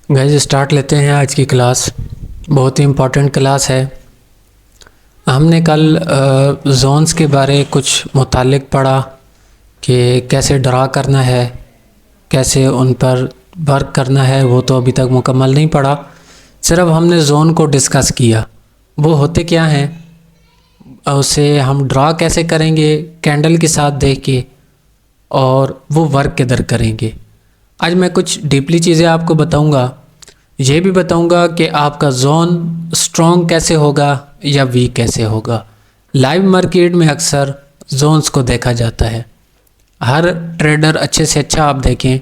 Guys start लेते हैं आज की क्लास। बहुत ही इम्पोर्टेंट क्लास है। हमने कल जोन्स के बारे कुछ मुतालिक पढ़ा कि कैसे ड्रा करना है, कैसे उन पर वर्क करना है। वो तो अभी तक मुकम्मल नहीं पढ़ा, सिर्फ हमने जोन को डिस्कस किया। वो होते क्या हैं, उसे हम ड्रा कैसे करेंगे कैंडल के साथ देख के, और वो वर्क किधर करेंगे। आज मैं कुछ डीपली चीज़ें आपको बताऊंगा। ये भी बताऊंगा कि आपका जोन स्ट्रॉन्ग कैसे होगा या वीक कैसे होगा। लाइव मार्केट में अक्सर जोन्स को देखा जाता है। हर ट्रेडर अच्छे से अच्छा आप देखें,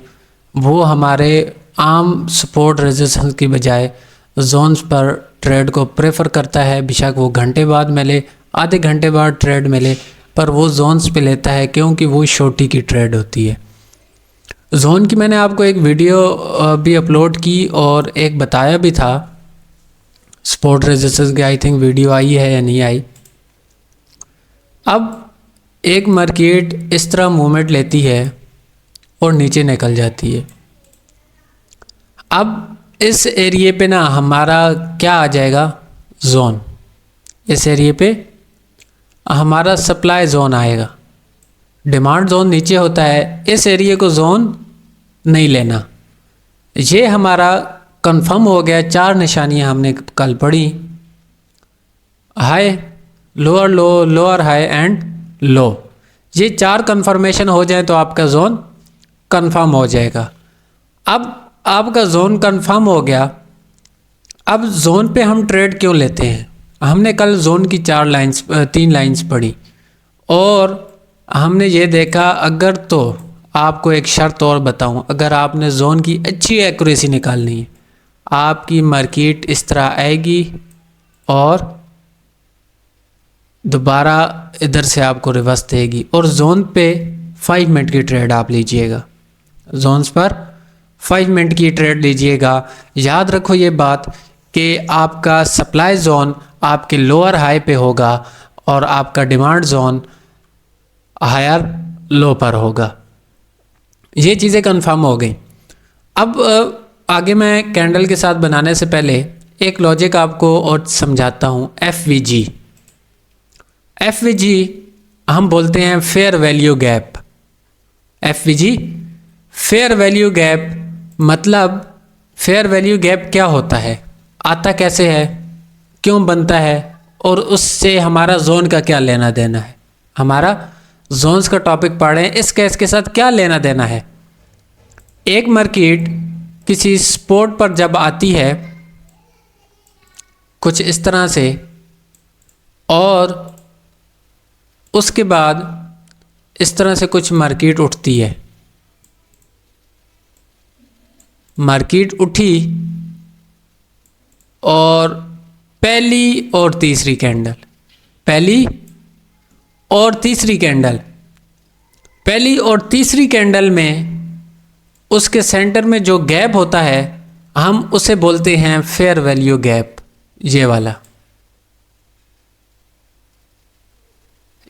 वो हमारे आम सपोर्ट रेजिस्टेंस की बजाय जोन्स पर ट्रेड को प्रेफर करता है। बेशक वो घंटे बाद मिले, आधे घंटे बाद ट्रेड मिले, पर वो जोन्स पे लेता है क्योंकि वो छोटी की ट्रेड होती है। जोन की मैंने आपको एक वीडियो भी अपलोड की और एक बताया भी था सपोर्ट रेजिस्टेंस की। आई थिंक वीडियो आई है या नहीं आई। अब एक मार्केट इस तरह मूवमेंट लेती है और नीचे निकल जाती है। अब इस एरिए पे ना हमारा क्या आ जाएगा, जोन। इस एरिए पे हमारा सप्लाई जोन आएगा। डिमांड जोन नीचे होता है, इस एरिए को जोन नहीं लेना। ये हमारा कंफर्म हो गया। चार निशानियां हमने कल पढ़ी, high, lower low, lower high and low. ये चार कंफर्मेशन हो जाए तो आपका जोन कंफर्म हो जाएगा। अब आपका जोन कंफर्म हो गया। अब जोन पे हम ट्रेड क्यों लेते हैं? हमने कल जोन की तीन लाइंस पढ़ी और हमने ये देखा। अगर तो आपको एक शर्त और बताऊं, अगर आपने जोन की अच्छी एक्यूरेसी निकालनी है, आपकी मार्केट इस तरह आएगी और दोबारा इधर से आपको रिवर्स देगी और जोन पे 5 मिनट की ट्रेड आप लीजिएगा। जोन्स पर 5 मिनट की ट्रेड लीजिएगा। याद रखो ये बात कि आपका सप्लाई जोन आपके लोअर हाई पे होगा और आपका डिमांड जोन हायर लो पर होगा। ये चीज़ें कंफर्म हो गई। अब आगे मैं कैंडल के साथ बनाने से पहले एक लॉजिक आपको और समझाता हूँ। एफवीजी हम बोलते हैं fair value gap. FVG fair value gap मतलब फेयर वैल्यू गैप क्या होता है, आता कैसे है, क्यों बनता है और उससे हमारा जोन का क्या लेना देना है। हमारा जोन्स का टॉपिक पढ़ रहे हैं, इस केस के साथ क्या लेना देना है। एक मार्केट किसी सपोर्ट पर जब आती है कुछ इस तरह से और उसके बाद इस तरह से कुछ मार्केट उठती है, मार्केट उठी और पहली और तीसरी कैंडल, पहली और तीसरी कैंडल, पहली और तीसरी कैंडल में उसके सेंटर में जो गैप होता है हम उसे बोलते हैं फेयर वैल्यू गैप। ये वाला,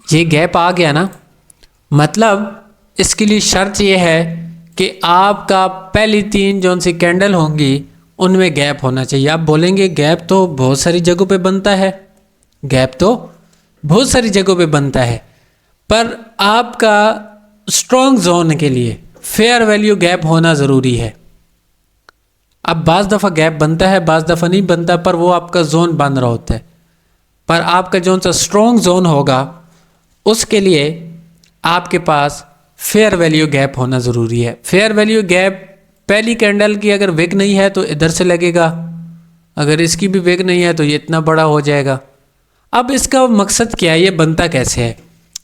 ये गैप आ गया ना, मतलब इसके लिए शर्त ये है कि आपका पहली तीन जो सी कैंडल होंगी उनमें गैप होना चाहिए। आप बोलेंगे गैप तो बहुत सारी जगहों पे बनता है, गैप तो बहुत सारी जगहों पे बनता है, पर आपका स्ट्रॉन्ग जोन के लिए फेयर वैल्यू गैप होना ज़रूरी है। अब बाज़ दफ़ा गैप बनता है, बाज़ दफ़ा नहीं बनता, पर वो आपका जोन बन रहा होता है। पर आपका जो सा स्ट्रॉन्ग जोन होगा उसके लिए आपके पास फेयर वैल्यू गैप होना ज़रूरी है। फेयर वैल्यू गैप पहली कैंडल की अगर विक नहीं है तो इधर से लगेगा, अगर इसकी भी विक नहीं है तो ये इतना बड़ा हो जाएगा। अब इसका मकसद क्या है, ये बनता कैसे है?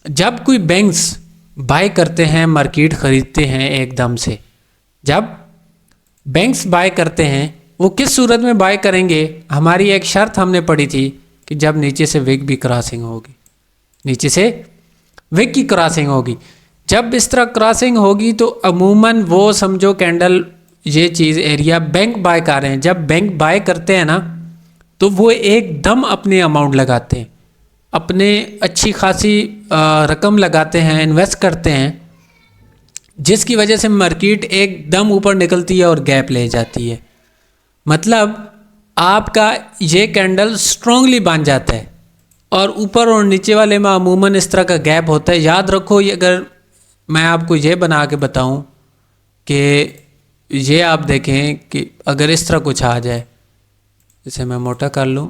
जब कोई बैंक्स बाय करते हैं, मार्केट ख़रीदते हैं एकदम से, जब बैंक्स बाय करते हैं वो किस सूरत में बाय करेंगे? हमारी एक शर्त हमने पढ़ी थी कि जब नीचे से विक भी क्रॉसिंग होगी, नीचे से विक की क्रॉसिंग होगी। जब इस तरह क्रॉसिंग होगी तो अमूमन वो समझो कैंडल, ये चीज़ एरिया बैंक बाय कर रहे हैं। जब बैंक बाय करते हैं ना तो वो एकदम अपने अमाउंट लगाते हैं, अपने अच्छी खासी रकम लगाते हैं, इन्वेस्ट करते हैं, जिसकी वजह से मार्केट एकदम ऊपर निकलती है और गैप ले जाती है। मतलब आपका ये कैंडल स्ट्रांगली बन जाता है और ऊपर और नीचे वाले में अमूमन इस तरह का गैप होता है। याद रखो, ये अगर मैं आपको ये बना के बताऊं कि ये आप देखें कि अगर इस तरह कुछ आ जाए, इसे मैं मोटा कर लूं,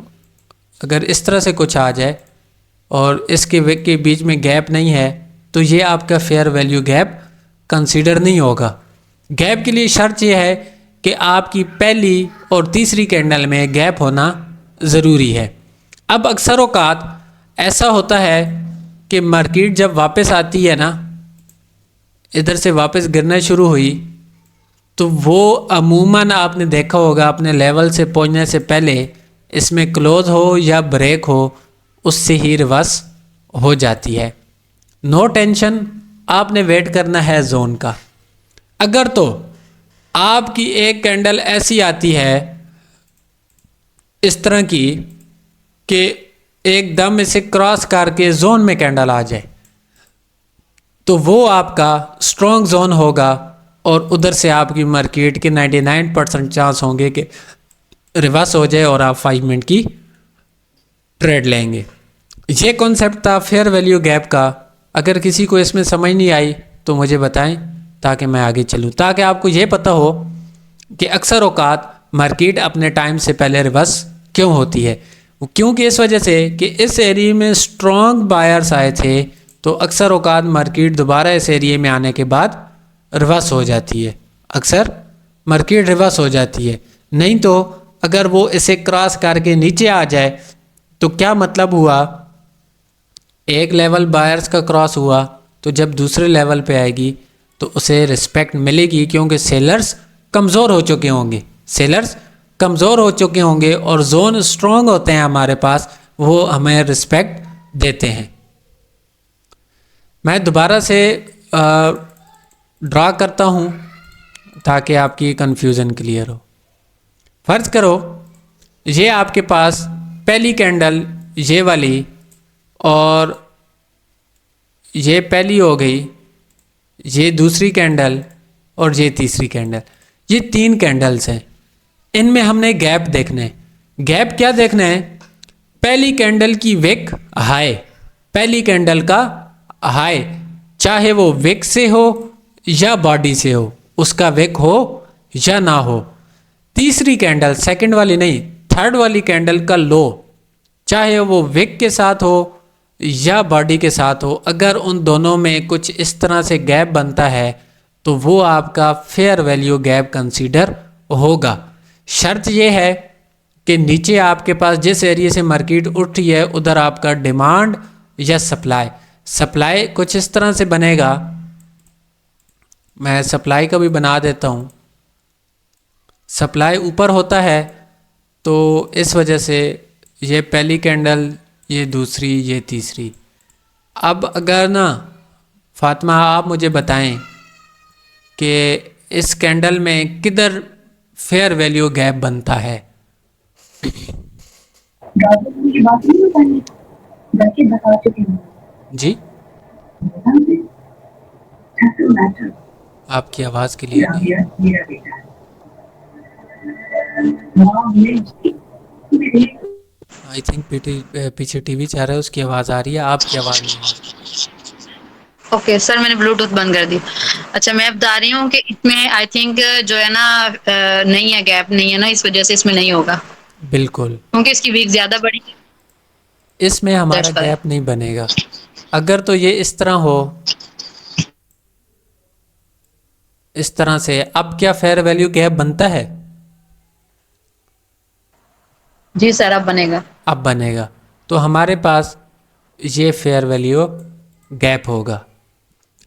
अगर इस तरह से कुछ आ जाए और इसके विक के बीच में गैप नहीं है तो ये आपका फेयर वैल्यू गैप कंसीडर नहीं होगा। गैप के लिए शर्त यह है कि आपकी पहली और तीसरी कैंडल में गैप होना ज़रूरी है। अब अक्सर औकात ऐसा होता है कि मार्केट जब वापस आती है ना, इधर से वापस गिरना शुरू हुई, तो वो अमूमन आपने देखा होगा अपने लेवल से पहुंचने से पहले इसमें क्लोज हो या ब्रेक हो, उससे ही रिवर्स हो जाती है। नो टेंशन, आपने वेट करना है जोन का। अगर तो आपकी एक कैंडल ऐसी आती है इस तरह की कि एकदम इसे क्रॉस करके जोन में कैंडल आ जाए, तो वो आपका स्ट्रॉन्ग जोन होगा और उधर से आपकी मार्केट के 99% चांस होंगे कि रिवर्स हो जाए और आप 5 मिनट की ट्रेड लेंगे। ये कॉन्सेप्ट था फेयर वैल्यू गैप का। अगर किसी को इसमें समझ नहीं आई तो मुझे बताएं ताकि मैं आगे चलूं, ताकि आपको ये पता हो कि अक्सर औकात मार्केट अपने टाइम से पहले रिवर्स क्यों होती है। क्योंकि इस वजह से कि इस एरिया में स्ट्रॉन्ग बायर्स आए थे, तो अक्सर औकात मार्केट दोबारा इस एरिया में आने के बाद रिवर्स हो जाती है। अक्सर मार्केट रिवर्स हो जाती है। नहीं तो अगर वो इसे क्रॉस करके नीचे आ जाए तो क्या मतलब हुआ, एक लेवल बायर्स का क्रॉस हुआ तो जब दूसरे लेवल पे आएगी तो उसे रिस्पेक्ट मिलेगी, क्योंकि सेलर्स कमज़ोर हो चुके होंगे, सेलर्स कमज़ोर हो चुके होंगे और जोन स्ट्रॉन्ग होते हैं हमारे पास, वो हमें रिस्पेक्ट देते हैं। मैं दोबारा से ड्रा करता हूँ ताकि आपकी कन्फ्यूज़न क्लियर हो। फ़र्ज़ करो ये आपके पास पहली कैंडल ये वाली और ये पहली हो गई, ये दूसरी कैंडल और ये तीसरी कैंडल, ये 3 कैंडल्स हैं। इनमें हमने गैप देखना है। गैप क्या देखना है, पहली कैंडल की विक हाई, पहली कैंडल का हाई, चाहे वो विक से हो या बॉडी से हो, उसका विक हो या ना हो। तीसरी कैंडल, सेकंड वाली नहीं, थर्ड वाली कैंडल का लो, चाहे वो विक के साथ हो या बॉडी के साथ हो, अगर उन दोनों में कुछ इस तरह से गैप बनता है तो वो आपका फेयर वैल्यू गैप कंसीडर होगा। शर्त ये है कि नीचे आपके पास जिस एरिया से मार्केट उठ रही है उधर आपका डिमांड या सप्लाई कुछ इस तरह से बनेगा। मैं सप्लाई का भी बना देता हूँ। सप्लाई ऊपर होता है तो इस वजह से ये पहली कैंडल, ये दूसरी, ये तीसरी। अब अगर ना फातिमा आप मुझे बताएं कि इस कैंडल में किधर फेयर वैल्यू गैप बनता है। जी आपकी आवाज़ क्लियर नहीं है। आई थिंक पीछे टीवी चल रहा है, उसकी आवाज़ आ रही है, आपकी आवाज़ नहीं आ रही। ओके सर, मैंने ब्लूटूथ बंद कर दी। अच्छा, मैं बता रही हूँ कि इसमें आई थिंक जो है ना नहीं है, गैप नहीं है ना, इस वजह से इसमें नहीं होगा, बिल्कुल, क्योंकि इसकी वीक ज़्यादा बड़ी है। इसमें हमारा दैट्स व्हाई। गैप नहीं बनेगा। अगर तो ये इस तरह हो, इस तरह से, अब क्या फेयर वैल्यू गैप बनता है? जी सर, अब बनेगा। अब बनेगा तो हमारे पास ये फेयर वैल्यू गैप होगा।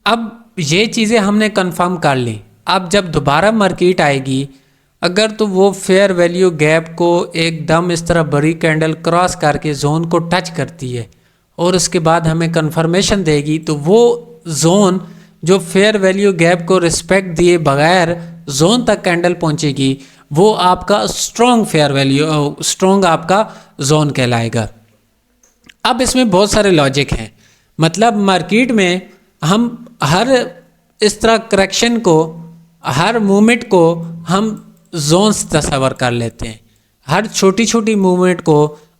अब ये चीज़ें हमने कंफर्म कर ली। अब जब दोबारा मार्केट आएगी, अगर तो वो फेयर वैल्यू गैप को एकदम इस तरह बड़ी कैंडल क्रॉस करके जोन को टच करती है और उसके बाद हमें कंफर्मेशन देगी, तो वो जोन जो फेयर वैल्यू गैप को रिस्पेक्ट दिए बगैर जोन तक कैंडल पहुंचेगी, वो आपका स्ट्रॉन्ग फेयर वैल्यू, स्ट्रॉन्ग आपका जोन कहलाएगा। अब इसमें बहुत सारे लॉजिक हैं। मतलब मार्केट में हम हर इस तरह करेक्शन को, हर मूवमेंट को हम जोन्स तस्वर कर लेते हैं। हर छोटी छोटी मूवमेंट को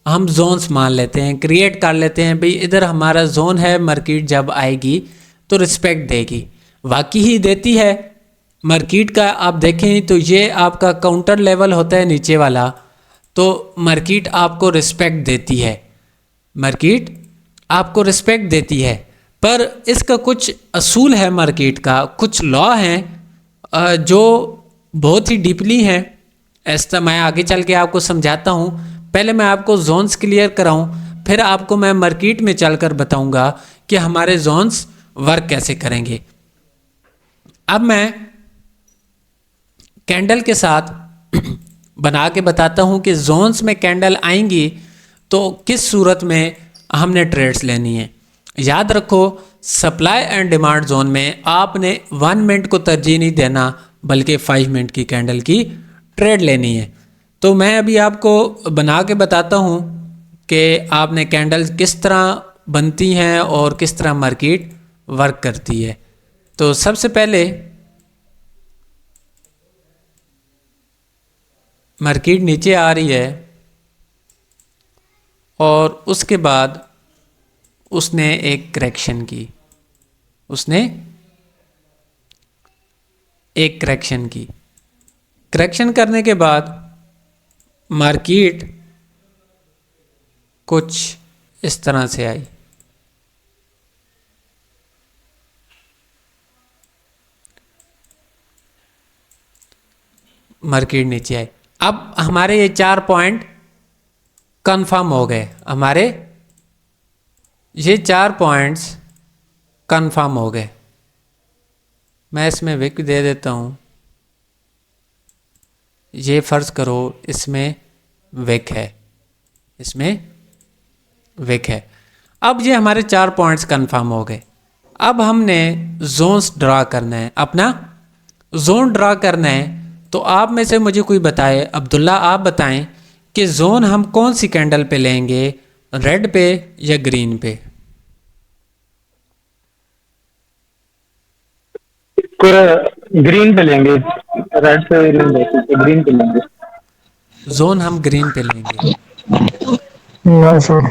हम जोन्स मान लेते हैं, क्रिएट कर लेते हैं। भाई इधर हमारा जोन है, मार्केट जब आएगी तो रिस्पेक्ट देगी, वाकई ही देती है। मार्केट का आप देखें तो ये आपका काउंटर लेवल होता है नीचे वाला, तो मार्केट आपको रिस्पेक्ट देती है, मार्केट आपको रिस्पेक्ट देती है। पर इसका कुछ असूल है, मार्केट का कुछ लॉ हैं जो बहुत ही डीपली हैं। ऐसा मैं आगे चल के आपको समझाता हूँ। पहले मैं आपको जोन्स क्लियर कराऊँ, फिर आपको मैं मार्केट में चलकर बताऊँगा कि हमारे जोन्स वर्क कैसे करेंगे। अब मैं कैंडल के साथ बना के बताता हूँ कि जोन्स में कैंडल आएंगी तो किस सूरत में हमने ट्रेड्स लेनी है। याद रखो, सप्लाई एंड डिमांड जोन में आपने 1 मिनट को तरजीह नहीं देना, बल्कि 5 मिनट की कैंडल की ट्रेड लेनी है। तो मैं अभी आपको बना के बताता हूँ कि आपने कैंडल किस तरह बनती हैं और किस तरह मार्केट वर्क करती है। तो सबसे पहले मार्केट नीचे आ रही है और उसके बाद उसने एक करेक्शन की, उसने एक करेक्शन की। करेक्शन करने के बाद मार्केट कुछ इस तरह से आई। मार्केट नीचे आई। अब हमारे ये 4 पॉइंट कंफर्म हो गए, हमारे ये 4 पॉइंट्स कंफर्म हो गए। मैं इसमें विक दे देता हूँ। ये फ़र्ज़ करो इसमें विक है, इसमें विक है। अब ये हमारे 4 पॉइंट्स कंफर्म हो गए। अब हमने जोन्स ड्रा करना है, अपना जोन ड्रा करना है। तो आप में से मुझे कोई बताए, अब्दुल्ला आप बताएं कि जोन हम कौन सी कैंडल पे लेंगे, रेड पे या ग्रीन पे? ग्रीन पे लेंगे, रेड पे नहीं लेंगे, ग्रीन पे लेंगे। जोन हम ग्रीन पे लेंगे। ना सर,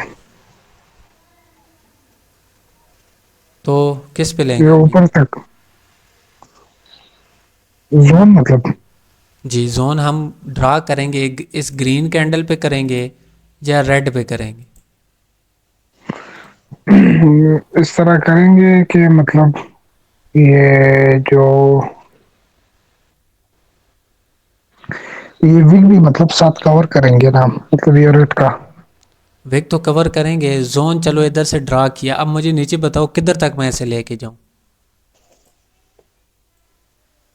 तो किस पे ये लेंगे अभी? ऊपर तक जोन मतलब जी, जोन हम ड्रा करेंगे इस ग्रीन कैंडल पे करेंगे या रेड पे करेंगे? इस तरह करेंगे कि मतलब ये जो ये वीक भी मतलब साथ कवर करेंगे ना, मतलब ये रेट का। विक तो कवर करेंगे, जोन चलो इधर से ड्रा किया। अब मुझे नीचे बताओ किधर तक मैं इसे लेके जाऊं?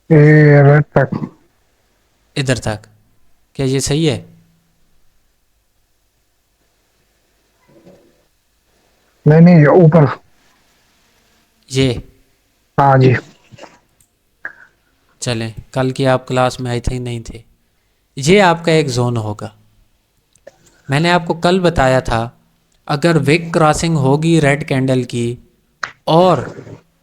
ये रेट तक। इधर तक। क्या ये सही है? नहीं नहीं, ये ऊपर। ये हाँ जी। चलें, कल की आप क्लास में आई थिंक नहीं थे। ये आपका एक जोन होगा। मैंने आपको कल बताया था, अगर विक क्रॉसिंग होगी रेड कैंडल की और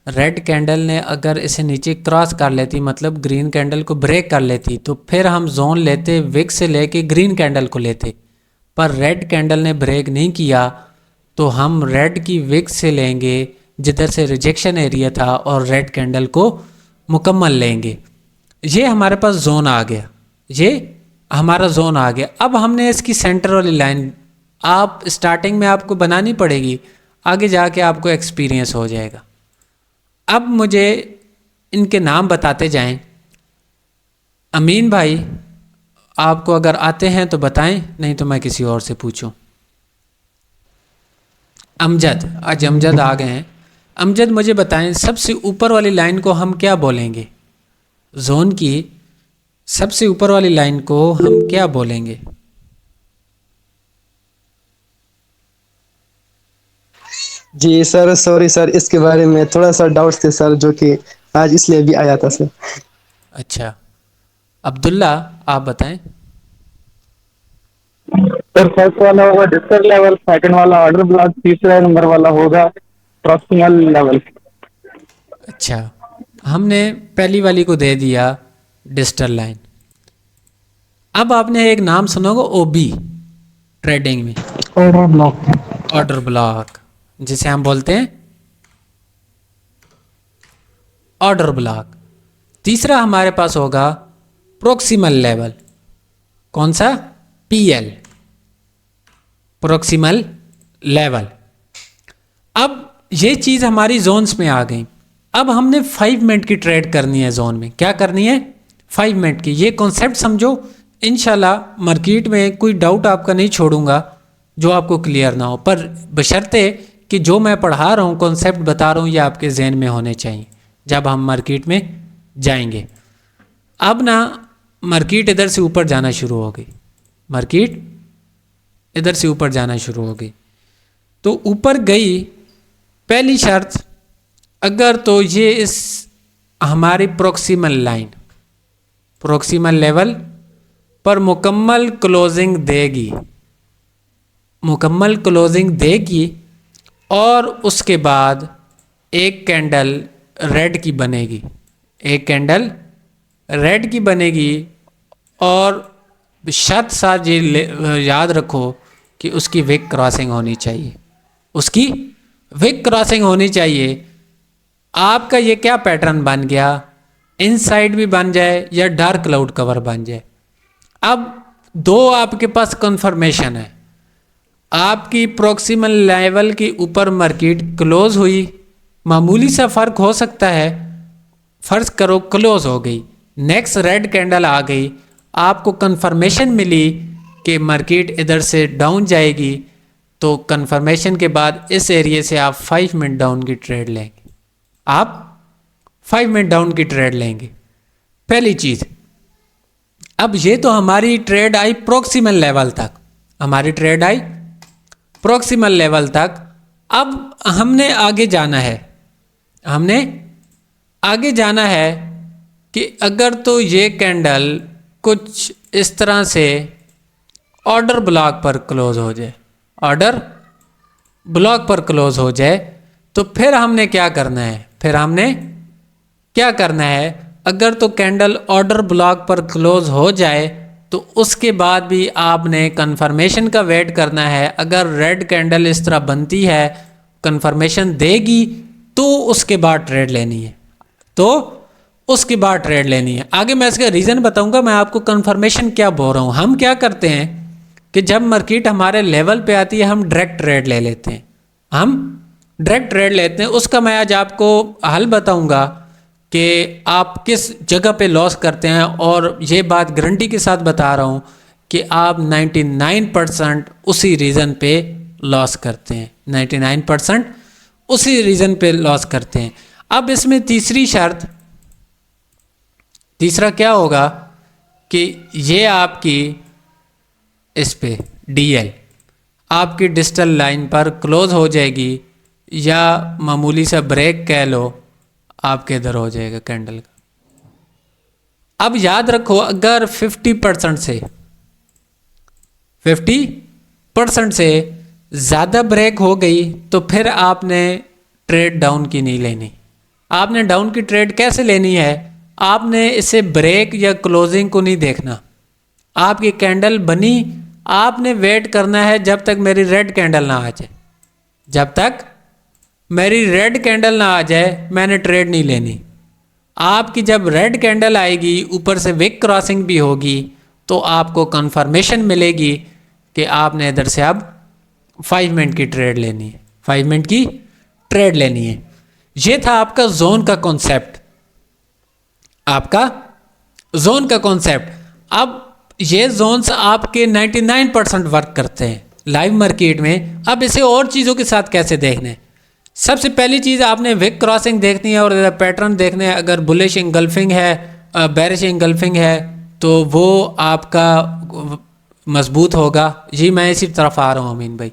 रेड कैंडल ने अगर इसे नीचे क्रॉस कर लेती, मतलब ग्रीन कैंडल को ब्रेक कर लेती, तो फिर हम जोन लेते विक से लेके ग्रीन कैंडल को लेते। पर रेड कैंडल ने ब्रेक नहीं किया तो हम रेड की विक से लेंगे जिधर से रिजेक्शन एरिया था और रेड कैंडल को मुकम्मल लेंगे। ये हमारे पास जोन आ गया, ये हमारा जोन आ गया। अब हमने इसकी सेंटर वाली लाइन आप स्टार्टिंग में आपको बनानी पड़ेगी, आगे जाके आपको एक्सपीरियंस हो जाएगा। अब मुझे इनके नाम बताते जाएं। अमीन भाई, आपको अगर आते हैं तो बताएं, नहीं तो मैं किसी और से पूछूं। अमजद, आज अमजद आ गए हैं। अमजद मुझे बताएं, सबसे ऊपर वाली लाइन को हम क्या बोलेंगे? जोन की सबसे ऊपर वाली लाइन को हम क्या बोलेंगे? जी सर, सॉरी सर, इसके बारे में थोड़ा सा डाउट्स थे सर, जो कि आज इसलिए भी आया था सर। अच्छा, अब्दुल्ला आप बताएं। सर फर्स्ट वाला होगा डिस्टर लेवल, सेकंड वाला ऑर्डर ब्लॉक, तीसरा नंबर वाला होगा प्रॉक्सिमल लेवल। अच्छा, हमने पहली वाली को दे दिया डिस्टल लाइन। अब आपने एक नाम सुना होगा ओबी ट्रेडिंग में, ऑर्डर ब्लॉक। ऑर्डर ब्लॉक, जिसे हम बोलते हैं ऑर्डर ब्लॉक। तीसरा हमारे पास होगा प्रोक्सिमल लेवल, कौन सा? PL, proximal level. अब ये चीज़ हमारी जोन्स में आ गई। अब हमने 5 मिनट की ट्रेड करनी है जोन में। क्या करनी है? 5 मिनट की। ये कॉन्सेप्ट समझो, इंशाल्लाह मार्केट में कोई डाउट आपका नहीं छोड़ूंगा जो आपको क्लियर ना हो, पर बशर्ते कि जो मैं पढ़ा रहा हूँ, कॉन्सेप्ट बता रहा हूँ, ये आपके जहन में होने चाहिए जब हम मार्केट में जाएंगे। अब ना मार्केट इधर से ऊपर जाना शुरू हो गई, मार्केट इधर से ऊपर जाना शुरू हो गई। तो ऊपर गई, पहली शर्त अगर तो ये इस हमारी प्रोक्सिमल लाइन, प्रोक्सिमल लेवल पर मुकम्मल क्लोजिंग देगी, मुकम्मल क्लोजिंग देगी और उसके बाद एक कैंडल रेड की बनेगी, एक कैंडल रेड की बनेगी। और शर्त साथ ये याद रखो कि उसकी विक क्रॉसिंग होनी चाहिए, उसकी विक क्रॉसिंग होनी चाहिए। आपका ये क्या पैटर्न बन गया, इनसाइड भी बन जाए या डार्क क्लाउड कवर बन जाए। अब दो आपके पास कंफर्मेशन है, आपकी प्रोक्सिमल लेवल के ऊपर मार्केट क्लोज हुई, मामूली सा फर्क हो सकता है, फर्ज करो क्लोज हो गई, नेक्स्ट रेड कैंडल आ गई, आपको कंफर्मेशन मिली कि मार्केट इधर से डाउन जाएगी, तो कंफर्मेशन के बाद इस एरिया से आप 5 मिनट डाउन की ट्रेड लेंगे, आप 5 मिनट डाउन की ट्रेड लेंगे, पहली चीज़। अब ये तो हमारी ट्रेड आई प्रोक्सिमल लेवल तक, हमारी ट्रेड आई प्रोक्सिमल लेवल तक। अब हमने आगे जाना है, हमने आगे जाना है कि अगर तो ये कैंडल कुछ इस तरह से ऑर्डर ब्लॉक पर क्लोज हो जाए, ऑर्डर ब्लॉक पर क्लोज हो जाए, तो फिर हमने क्या करना है, फिर हमने क्या करना है, अगर तो कैंडल ऑर्डर ब्लॉक पर क्लोज हो जाए तो उसके बाद भी आपने कंफर्मेशन का वेट करना है। अगर रेड कैंडल इस तरह बनती है, कंफर्मेशन देगी, तो उसके बाद ट्रेड लेनी है, तो उसके बाद ट्रेड लेनी है। आगे मैं इसका रीज़न बताऊंगा, मैं आपको कंफर्मेशन क्या बोल रहा हूँ। हम क्या करते हैं कि जब मार्केट हमारे लेवल पे आती है, हम डायरेक्ट ट्रेड ले लेते हैं, हम डायरेक्ट ट्रेड लेते हैं। उसका मैं आज आपको हल बताऊंगा कि आप किस जगह पे लॉस करते हैं, और ये बात गारंटी के साथ बता रहा हूँ कि आप 99% उसी रीज़न पे लॉस करते हैं, 99% उसी रीज़न पे लॉस करते हैं। अब इसमें तीसरी शर्त, तीसरा क्या होगा कि ये आपकी इस पे डीएल आपकी डिजिटल लाइन पर क्लोज हो जाएगी, या मामूली सा ब्रेक कह लो, आपके इधर हो जाएगा कैंडल का। अब याद रखो, अगर 50% से 50% से ज़्यादा ब्रेक हो गई तो फिर आपने ट्रेड डाउन की नहीं लेनी। आपने डाउन की ट्रेड कैसे लेनी है, आपने इसे ब्रेक या क्लोजिंग को नहीं देखना। आपकी कैंडल बनी, आपने वेट करना है जब तक मेरी रेड कैंडल ना आ जाए, जब तक मेरी रेड कैंडल ना आ जाए मैंने ट्रेड नहीं लेनी। आपकी जब रेड कैंडल आएगी, ऊपर से विक क्रॉसिंग भी होगी, तो आपको कंफर्मेशन मिलेगी कि आपने इधर से अब 5 मिनट की ट्रेड लेनी है, 5 मिनट की ट्रेड लेनी है। ये था आपका जोन का कॉन्सेप्ट, आपका जोन का कॉन्सेप्ट। अब ये जोन्स आपके 99% वर्क करते हैं लाइव मार्केट में। अब इसे और चीज़ों के साथ कैसे देखना है, सबसे पहली चीज़ आपने विक क्रॉसिंग देखनी है और पैटर्न देखने हैं। अगर बुलिश इंगल्फिंग है, बेरिश इंगल्फिंग है, तो वो आपका मजबूत होगा। जी मैं इसी तरफ आ रहा हूँ अमीन भाई।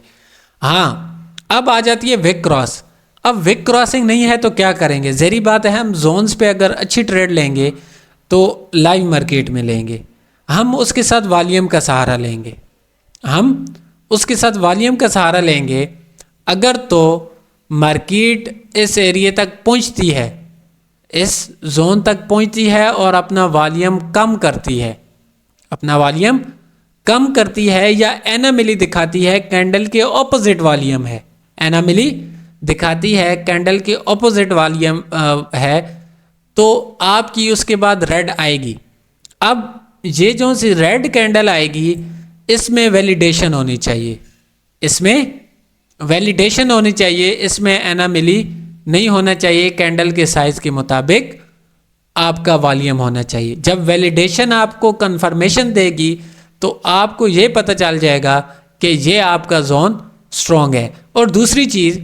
हाँ, अब आ जाती है विक क्रॉस। अब विक क्रॉसिंग नहीं है तो क्या करेंगे, ज़हरी बात है, हम जोन्स पे अगर अच्छी ट्रेड लेंगे तो लाइव मार्केट में लेंगे, हम उसके साथ वॉल्यूम का सहारा लेंगे, हम उसके साथ वॉल्यूम का सहारा लेंगे। अगर तो मार्केट इस एरिया तक पहुंचती है, इस जोन तक पहुंचती है और अपना वॉल्यूम कम करती है, अपना वॉल्यूम कम करती है या एनामिली दिखाती है कैंडल के ऑपोजिट वॉल्यूम है, एनामिली दिखाती है कैंडल के ऑपोजिट वॉल्यूम है, तो आपकी उसके बाद रेड आएगी। अब ये जो सी रेड कैंडल आएगी इसमें वैलिडेशन होनी चाहिए, इसमें वैलिडेशन होनी चाहिए, इसमें एनामिली नहीं होना चाहिए, कैंडल के साइज के मुताबिक आपका वॉल्यूम होना चाहिए। जब वैलिडेशन आपको कंफर्मेशन देगी तो आपको ये पता चल जाएगा कि ये आपका जोन स्ट्रॉन्ग है। और दूसरी चीज़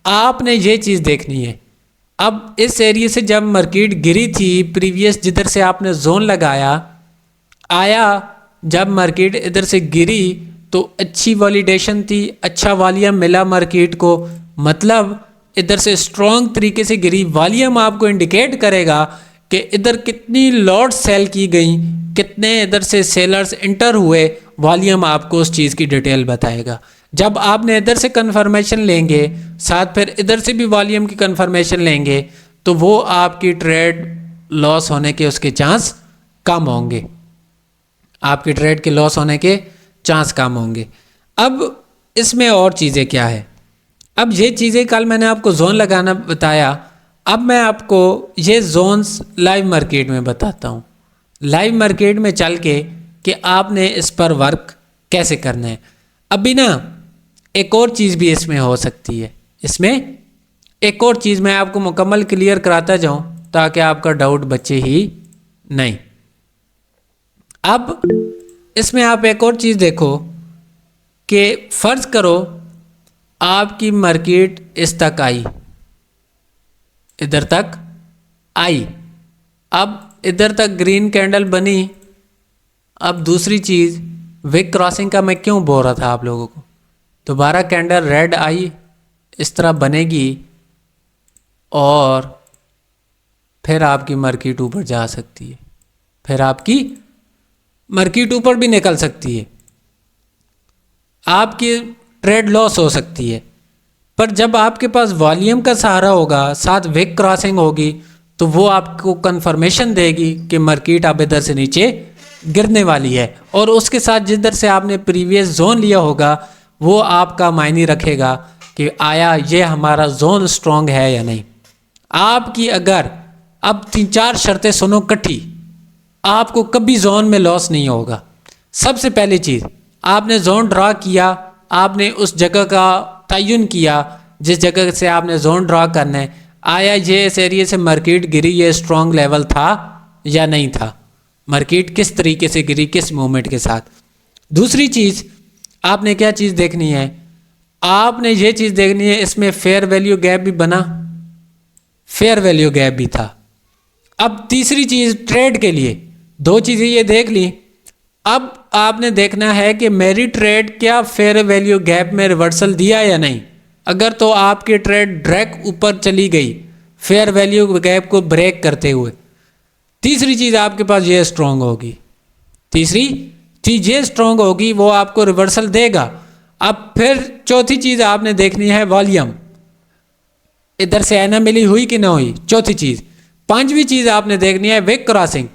आपने ये चीज़ देखनी है, अब इस एरिया से जब मार्केट गिरी थी प्रीवियस जिधर से आपने जोन लगाया आया, जब मार्केट इधर से गिरी तो अच्छी वैलिडेशन थी, अच्छा वॉल्यूम मिला मार्केट को, मतलब इधर से स्ट्रॉन्ग तरीके से गिरी। वॉल्यूम आपको इंडिकेट करेगा कि इधर कितनी लॉट सेल की गई, कितने इधर से सेलर्स इंटर हुए, वॉल्यूम आपको उस चीज़ की डिटेल बताएगा। जब आपने इधर से कंफर्मेशन लेंगे साथ फिर इधर से भी वॉल्यूम की कंफर्मेशन लेंगे तो वो आपकी ट्रेड लॉस होने के उसके चांस कम होंगे, आपकी ट्रेड के लॉस होने के चांस कम होंगे। अब इसमें और चीज़ें क्या है, अब ये चीज़ें कल मैंने आपको जोन लगाना बताया, अब मैं आपको ये जोन्स लाइव मार्केट में बताता हूँ, लाइव मार्केट में चल के कि आपने इस पर वर्क कैसे करना है। अभी ना एक और चीज़ भी इसमें हो सकती है, इसमें एक और चीज़ मैं आपको मुकम्मल क्लियर कराता जाऊँ ताकि आपका डाउट बचे ही नहीं। अब इसमें आप एक और चीज़ देखो कि फ़र्ज़ करो आपकी मार्केट इस तक आई, इधर तक आई, अब इधर तक ग्रीन कैंडल बनी। अब दूसरी चीज़ विक क्रॉसिंग का मैं क्यों बोल रहा था आप लोगों को, दोबारा कैंडल रेड आई इस तरह बनेगी और फिर आपकी मार्केट ऊपर जा सकती है, फिर आपकी मार्केट ऊपर भी निकल सकती है, आपकी ट्रेड लॉस हो सकती है। पर जब आपके पास वॉल्यूम का सहारा होगा साथ विक क्रॉसिंग होगी तो वो आपको कंफर्मेशन देगी कि मार्केट अब इधर से नीचे गिरने वाली है, और उसके साथ जिधर से आपने प्रीवियस जोन लिया होगा वो आपका मायने रखेगा कि आया ये हमारा जोन स्ट्रॉन्ग है या नहीं। आपकी अगर अब 3-4 शर्तें सुनो इकट्ठी, आपको कभी जोन में लॉस नहीं होगा। सबसे पहली चीज़, आपने जोन ड्रा किया, आपने उस जगह का तयन किया जिस जगह से आपने जोन ड्रा करना है, आया ये इस एरिया से मार्केट गिरी, ये स्ट्रॉन्ग लेवल था या नहीं था, मार्केट किस तरीके से गिरी, किस मूवमेंट के साथ। दूसरी चीज़ आपने क्या चीज़ देखनी है, आपने ये चीज़ देखनी है इसमें फेयर वैल्यू गैप भी बना, फेयर वैल्यू गैप भी था। अब तीसरी चीज़ ट्रेड के लिए 2 चीज़ें ये देख ली, अब आपने देखना है कि मेरी ट्रेड क्या फेयर वैल्यू गैप में रिवर्सल दिया या नहीं। अगर तो आपकी ट्रेड डायरेक्ट ऊपर चली गई फेयर वैल्यू गैप को ब्रेक करते हुए, तीसरी चीज़ आपके पास ये स्ट्रॉन्ग होगी, तीसरी चीज़ ये स्ट्रॉन्ग होगी, वो आपको रिवर्सल देगा। अब फिर चौथी चीज़ आपने देखनी है वॉल्यूम, इधर से एनामिली हुई कि ना हुई, चौथी चीज़। पांचवी चीज़ आपने देखनी है विक क्रॉसिंग,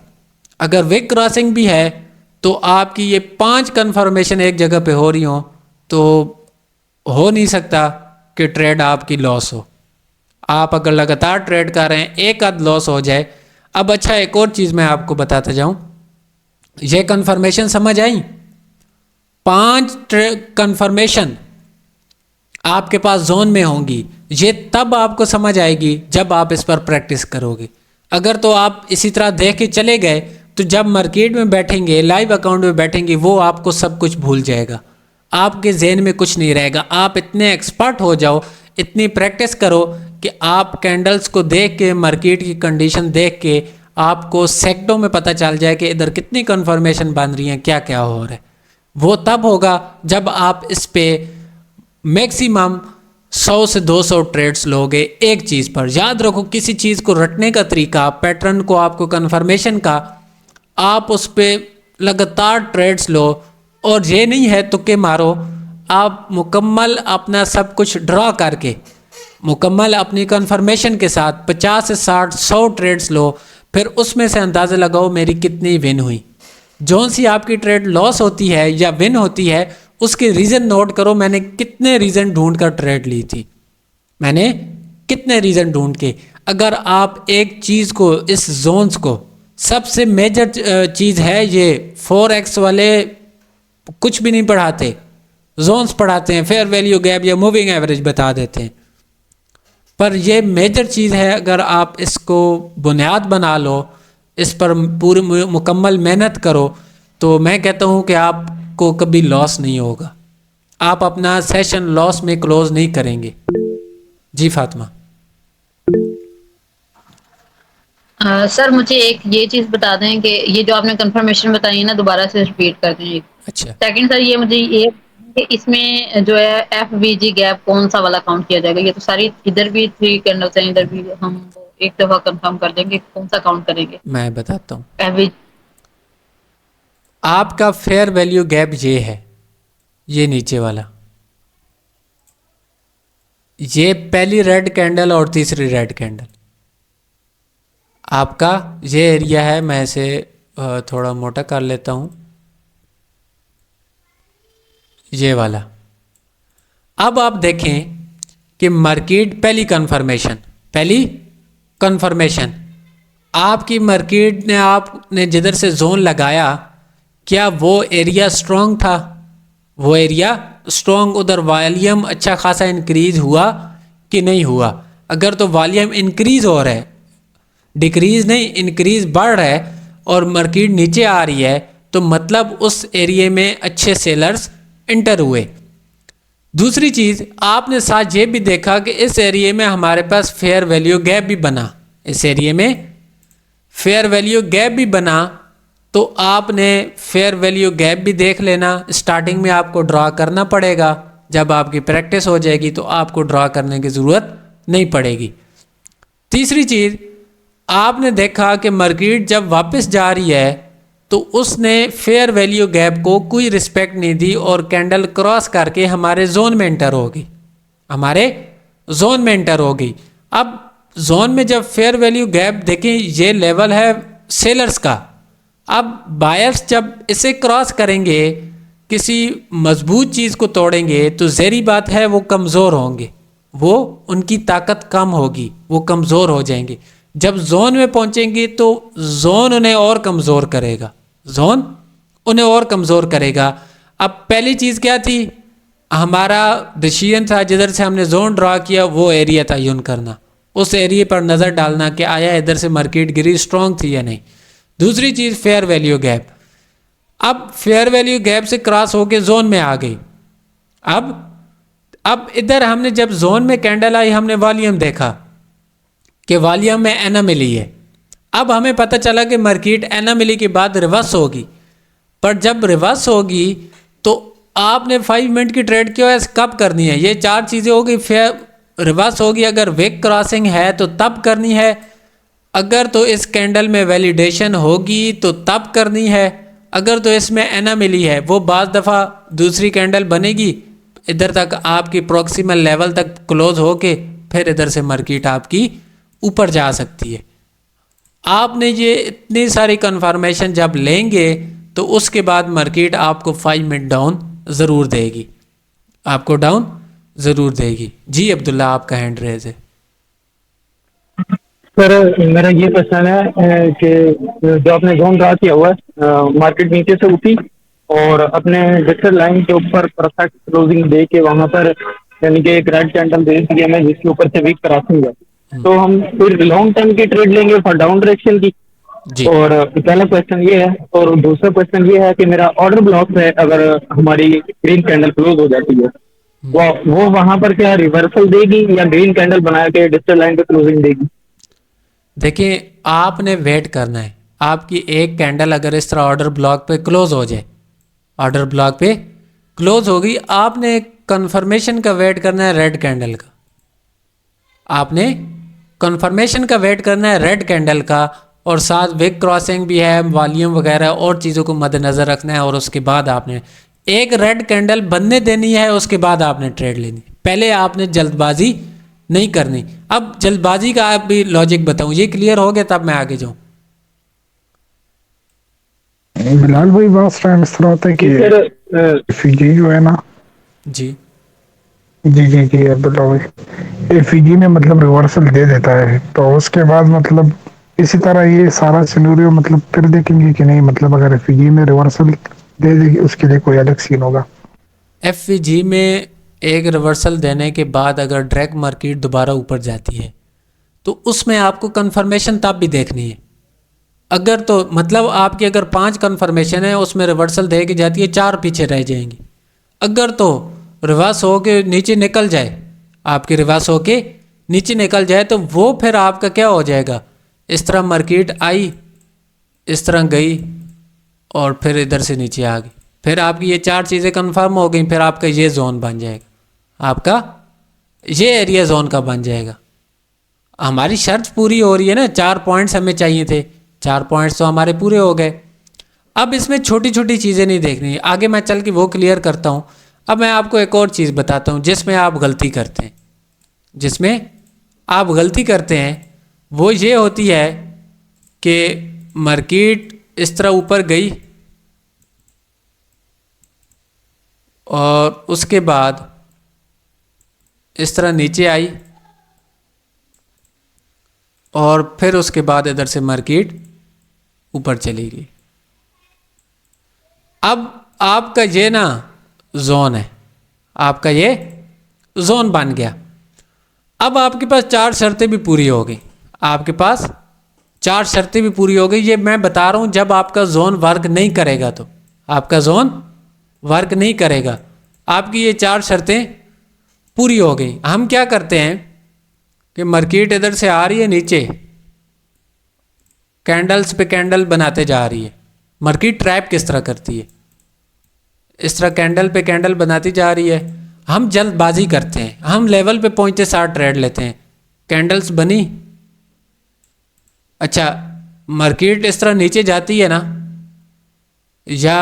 अगर विक क्रॉसिंग भी है तो आपकी ये 5 कन्फर्मेशन एक जगह पे हो रही हो तो हो नहीं सकता कि ट्रेड आपकी लॉस हो। आप अगर लगातार ट्रेड कर रहे हैं एक आध लॉस हो जाए। अब अच्छा एक और चीज़ मैं आपको बताता जाऊं, ये कन्फर्मेशन समझ आई, 5 कन्फर्मेशन आपके पास जोन में होंगी, ये तब आपको समझ आएगी जब आप इस पर प्रैक्टिस करोगे। अगर तो आप इसी तरह देख के चले गए तो जब मार्केट में बैठेंगे, लाइव अकाउंट में बैठेंगे, वो आपको सब कुछ भूल जाएगा, आपके जहन में कुछ नहीं रहेगा। आप इतने एक्सपर्ट हो जाओ, इतनी प्रैक्टिस करो कि आप कैंडल्स को देख के, मार्केट की कंडीशन देख के आपको सेकंडों में पता चल जाए कि इधर कितनी कन्फर्मेशन बन रही हैं, क्या क्या हो रहा है। वो तब होगा जब आप इस पे मैक्सिमम 100 से 200 ट्रेड्स लोगे एक चीज़ पर। याद रखो, किसी चीज़ को रटने का तरीका, पैटर्न को आपको कन्फर्मेशन का, आप उस पर लगातार ट्रेड्स लो और ये नहीं है तुक्के मारो। आप मुकम्मल अपना सब कुछ ड्रा करके, मुकम्मल अपनी कन्फर्मेशन के साथ 50 से 60 100 ट्रेड्स लो, फिर उसमें से अंदाज़ा लगाओ मेरी कितनी विन हुई। जौन सी आपकी ट्रेड लॉस होती है या विन होती है उसके रीज़न नोट करो, मैंने कितने रीज़न ढूंढ कर ट्रेड ली थी, मैंने कितने रीज़न ढूंढ के। अगर आप एक चीज़ को, इस जोन्स को, सबसे मेजर चीज़ है ये 4x वाले कुछ भी नहीं पढ़ाते, जोन्स पढ़ाते हैं, फेयर वैल्यू गैप या मूविंग एवरेज बता देते हैं, पर ये मेजर चीज़ है। अगर आप इसको बुनियाद बना लो, इस पर पूरी मुकम्मल मेहनत करो, तो मैं कहता हूँ कि आपको कभी लॉस नहीं होगा, आप अपना सेशन लॉस में क्लोज नहीं करेंगे। जी फातिमा। सर मुझे एक ये चीज बता दें कि ये जो आपने कंफर्मेशन बताई है ना, दोबारा से रिपीट कर दें। अच्छा, सेकंड सर, ये मुझे ये कि इसमें जो है FVG गैप कौन सा वाला काउंट किया जाएगा? ये तो सारी इधर भी 3 कैंडल्स हैं, इधर भी, हम एक दफा कंफर्म कर देंगे कौन सा काउंट करेंगे मैं बताता हूँ। FVG। आपका फेयर वैल्यू गैप ये है, ये नीचे वाला, ये पहली रेड कैंडल और तीसरी रेड कैंडल, आपका ये एरिया है। मैं इसे थोड़ा मोटा कर लेता हूँ, ये वाला। अब आप देखें कि मार्केट पहली कंफर्मेशन आपकी मार्केट ने, आपने जिधर से जोन लगाया, क्या वो एरिया स्ट्रॉन्ग था? वो एरिया स्ट्रॉन्ग, उधर वॉल्यूम अच्छा खासा इंक्रीज हुआ कि नहीं हुआ? अगर तो वॉल्यूम इंक्रीज हो रहा है, डिक्रीज नहीं, इंक्रीज बढ़ रहा है, और मार्केट नीचे आ रही है, तो मतलब उस एरिया में अच्छे सेलर्स इंटर हुए। दूसरी चीज़ आपने साथ ये भी देखा कि इस एरिया में हमारे पास फेयर वैल्यू गैप भी बना, इस एरिया में फेयर वैल्यू गैप भी बना, तो आपने फेयर वैल्यू गैप भी देख लेना। स्टार्टिंग में आपको ड्रा करना पड़ेगा, जब आपकी प्रैक्टिस हो जाएगी तो आपको ड्रा करने की ज़रूरत नहीं पड़ेगी। तीसरी चीज़ आपने देखा कि मार्केट जब वापस जा रही है तो उसने फेयर वैल्यू गैप को कोई रिस्पेक्ट नहीं दी और कैंडल क्रॉस करके हमारे जोन में एंटर होगी, हमारे जोन में एंटर होगी। अब जोन में जब फेयर वैल्यू गैप देखें, ये लेवल है सेलर्स का। अब बायर्स जब इसे क्रॉस करेंगे, किसी मजबूत चीज़ को तोड़ेंगे, तो ज़हरी बात है वो कमज़ोर होंगे, वो उनकी ताकत कम होगी, वो कमज़ोर हो जाएंगे। जब जोन में पहुंचेंगे तो जोन उन्हें और कमज़ोर करेगा, जोन उन्हें और कमज़ोर करेगा। अब पहली चीज़ क्या थी? हमारा डिसीजन था, जिधर से हमने जोन ड्रा किया वो एरिया तयन करना, उस एरिया पर नज़र डालना कि आया इधर से मार्केट गिरी स्ट्रॉन्ग थी या नहीं। दूसरी चीज़ फेयर वैल्यू गैप। अब फेयर वैल्यू गैप से क्रॉस होके जोन में आ गई। अब इधर हमने जब जोन में कैंडल आई, हमने वॉल्यूम देखा कि वॉल्यूम में एनामली है। अब हमें पता चला कि मार्केट एनामली के बाद रिवर्स होगी, पर जब रिवर्स होगी तो आपने 5 मिनट की ट्रेड क्यों कब करनी है? ये 4 चीज़ें होगी। फेयर रिवर्स होगी, अगर विक क्रॉसिंग है तो तब करनी है, अगर तो इस कैंडल में वैलिडेशन होगी तो तब करनी है, अगर तो इसमें एनामली है वो बाज़ दफ़ा दूसरी कैंडल बनेगी, इधर तक आपकी प्रॉक्सिमल लेवल तक क्लोज होके फिर इधर से मार्केट आपकी ऊपर जा सकती है। आपने ये इतनी सारी कंफर्मेशन जब लेंगे तो उसके बाद मार्केट आपको 5 मिनट डाउन ज़रूर देगी, आपको डाउन ज़रूर देगी। जी अब्दुल्ला, आपका हैंड रेज है। सर मेरा ये क्वेश्चन है कि जो आपने जोन ड्रा किया हुआ है, मार्केट नीचे से उठी और अपने डिक्टर लाइन के ऊपर परफेक्ट क्लोजिंग दे के वहां पर, यानी कि एक रेड कैंडल दे दिया मैं जिसके ऊपर से वीक क्रॉसिंग है, तो हम फिर लॉन्ग टर्म की ट्रेड लेंगे फॉर डाउन डायरेक्शन की? जी, और पहला क्वेश्चन ये है, और दूसरा क्वेश्चन ये है कि मेरा ऑर्डर ब्लॉक है, अगर हमारी ग्रीन कैंडल क्लोज हो जाती है वो वहां पर क्या रिवर्सल देगी या ग्रीन कैंडल बना के डिक्टर लाइन पे क्लोजिंग देगी? देखिए आपने वेट करना है। आपकी एक कैंडल अगर इस तरह ऑर्डर ब्लॉक पे क्लोज हो जाए, ऑर्डर ब्लॉक पे क्लोज होगी, आपने कंफर्मेशन का वेट करना है रेड कैंडल का, आपने कंफर्मेशन का वेट करना है रेड कैंडल का, और साथ विक क्रॉसिंग भी है, वॉल्यूम वगैरह और चीज़ों को मद्देनज़र रखना है, और उसके बाद आपने एक रेड कैंडल बनने देनी है, उसके बाद आपने ट्रेड लेनी। पहले आपने जल्दबाजी नहीं करनी। अब जल्दबाजी का आप भी लॉजिक बताऊं, ये क्लियर हो गया तब मैं आगे जाऊं। बिलाल भाई बहुत टाइम इस तरह होता है कि जी सर। एफईजी जो है ना, जी जी जी जी बिलाल भाई, एफईजी में मतलब रिवर्सल दे देता है, तो उसके बाद मतलब इसी तरह ये सारा सिनेरियो मतलब फिर देखेंगे कि नहीं, मतलब अगर एफईजी में रिवर्सल दे देगी उसके लिए कोई अलग सीन होगा। एफवीजी में एक रिवर्सल देने के बाद अगर ड्रैग मार्केट दोबारा ऊपर जाती है तो उसमें आपको कंफर्मेशन तब भी देखनी है। अगर तो मतलब आपकी अगर 5 कंफर्मेशन है उसमें रिवर्सल दे के जाती है, 4 पीछे रह जाएंगी। अगर तो रिवर्स हो के नीचे निकल जाए, आपकी रिवर्स हो के नीचे निकल जाए, तो वो फिर आपका क्या हो जाएगा, इस तरह मार्केट आई, इस तरह गई और फिर इधर से नीचे आ गई, फिर आपकी ये 4 चीज़ें कंफर्म हो गई, फिर आपका ये जोन बन जाएगा, आपका ये एरिया जोन का बन जाएगा। हमारी शर्त पूरी हो रही है ना, 4 पॉइंट्स हमें चाहिए थे, 4 पॉइंट्स तो हमारे पूरे हो गए। अब इसमें छोटी छोटी चीज़ें नहीं देखनी, आगे मैं चल के वो क्लियर करता हूँ। अब मैं आपको एक और चीज़ बताता हूँ जिसमें आप गलती करते हैं, जिसमें आप गलती करते हैं वो ये होती है कि मार्केट इस तरह ऊपर गई और उसके बाद इस तरह नीचे आई और फिर उसके बाद इधर से मार्केट ऊपर चली गई। अब आपका ये ना जोन है, आपका ये जोन बन गया। अब आपके पास 4 शर्तें भी पूरी हो गई, आपके पास 4 शर्तें भी पूरी हो गई। ये मैं बता रहा हूँ जब आपका जोन वर्क नहीं करेगा, तो आपका जोन वर्क नहीं करेगा, आपकी ये 4 शर्तें पूरी हो गई। हम क्या करते हैं कि मार्केट इधर से आ रही है नीचे, कैंडल्स पे कैंडल बनाते जा रही है। मार्केट ट्रैप किस तरह करती है, इस तरह कैंडल पे कैंडल बनाती जा रही है। हम जल्दबाजी करते हैं, हम लेवल पे पहुंचते साथ ट्रेड लेते हैं, कैंडल्स बनी, अच्छा मार्केट इस तरह नीचे जाती है ना, या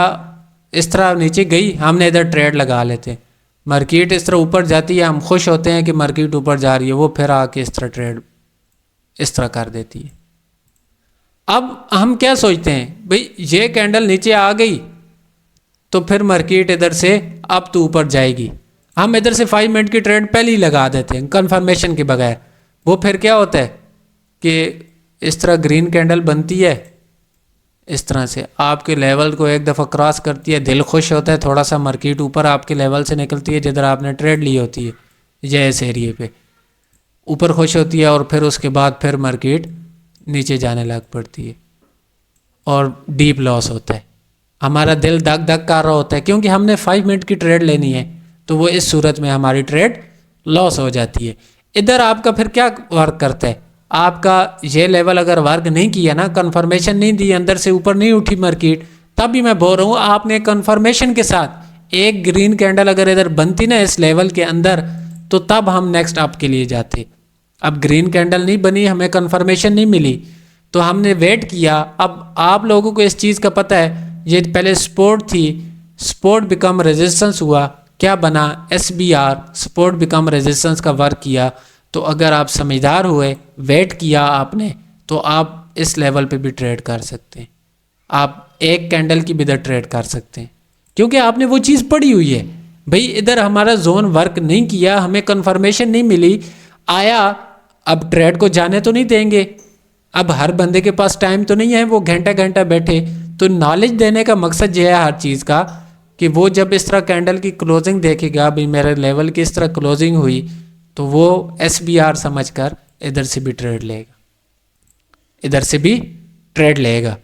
इस तरह नीचे गई, हमने इधर ट्रेड लगा लेते हैं। मार्केट इस तरह ऊपर जाती है, हम खुश होते हैं कि मार्केट ऊपर जा रही है, वो फिर आके इस तरह ट्रेड इस तरह कर देती है। अब हम क्या सोचते हैं, भाई ये कैंडल नीचे आ गई तो फिर मार्केट इधर से अब तो ऊपर जाएगी, हम इधर से 5 मिनट की ट्रेड पहले ही लगा देते हैं कंफर्मेशन के बगैर। वो फिर क्या होता है कि इस तरह ग्रीन कैंडल बनती है, इस तरह से आपके लेवल को एक दफ़ा क्रॉस करती है, दिल खुश होता है थोड़ा सा, मार्केट ऊपर आपके लेवल से निकलती है जिधर आपने ट्रेड ली होती है, ये इस एरिए पे ऊपर खुश होती है, और फिर उसके बाद फिर मार्केट नीचे जाने लग पड़ती है और डीप लॉस होता है। हमारा दिल धक धक कर रहा होता है क्योंकि हमने 5 मिनट की ट्रेड लेनी है, तो वो इस सूरत में हमारी ट्रेड लॉस हो जाती है। इधर आपका फिर क्या वर्क करता है, आपका ये लेवल अगर वर्क नहीं किया ना, कंफर्मेशन नहीं दी, अंदर से ऊपर नहीं उठी मार्केट, तब भी मैं बोल रहा हूँ आपने कंफर्मेशन के साथ एक ग्रीन कैंडल अगर इधर बनती ना इस लेवल के अंदर, तो तब हम नेक्स्ट अप के लिए जाते। अब ग्रीन कैंडल नहीं बनी, हमें कंफर्मेशन नहीं मिली, तो हमने वेट किया। अब आप लोगों को इस चीज़ का पता है, ये पहले सपोर्ट थी, सपोर्ट बिकम रेजिस्टेंस हुआ, क्या बना, SBR, सपोर्ट बिकम रेजिस्टेंस का वर्क किया। तो अगर आप समझदार हुए, वेट किया आपने, तो आप इस लेवल पे भी ट्रेड कर सकते हैं, आप एक कैंडल की भी इधर ट्रेड कर सकते हैं, क्योंकि आपने वो चीज़ पड़ी हुई है। भाई इधर हमारा जोन वर्क नहीं किया, हमें कंफर्मेशन नहीं मिली, आया, अब ट्रेड को जाने तो नहीं देंगे। अब हर बंदे के पास टाइम तो नहीं है वो घंटा घंटा बैठे, तो नॉलेज देने का मकसद ये है हर चीज़ का कि वो जब इस तरह कैंडल की क्लोजिंग देखेगा, भाई मेरे लेवल की इस तरह क्लोजिंग हुई, तो वो SBR समझकर इधर से भी ट्रेड लेगा, इधर से भी ट्रेड लेगा।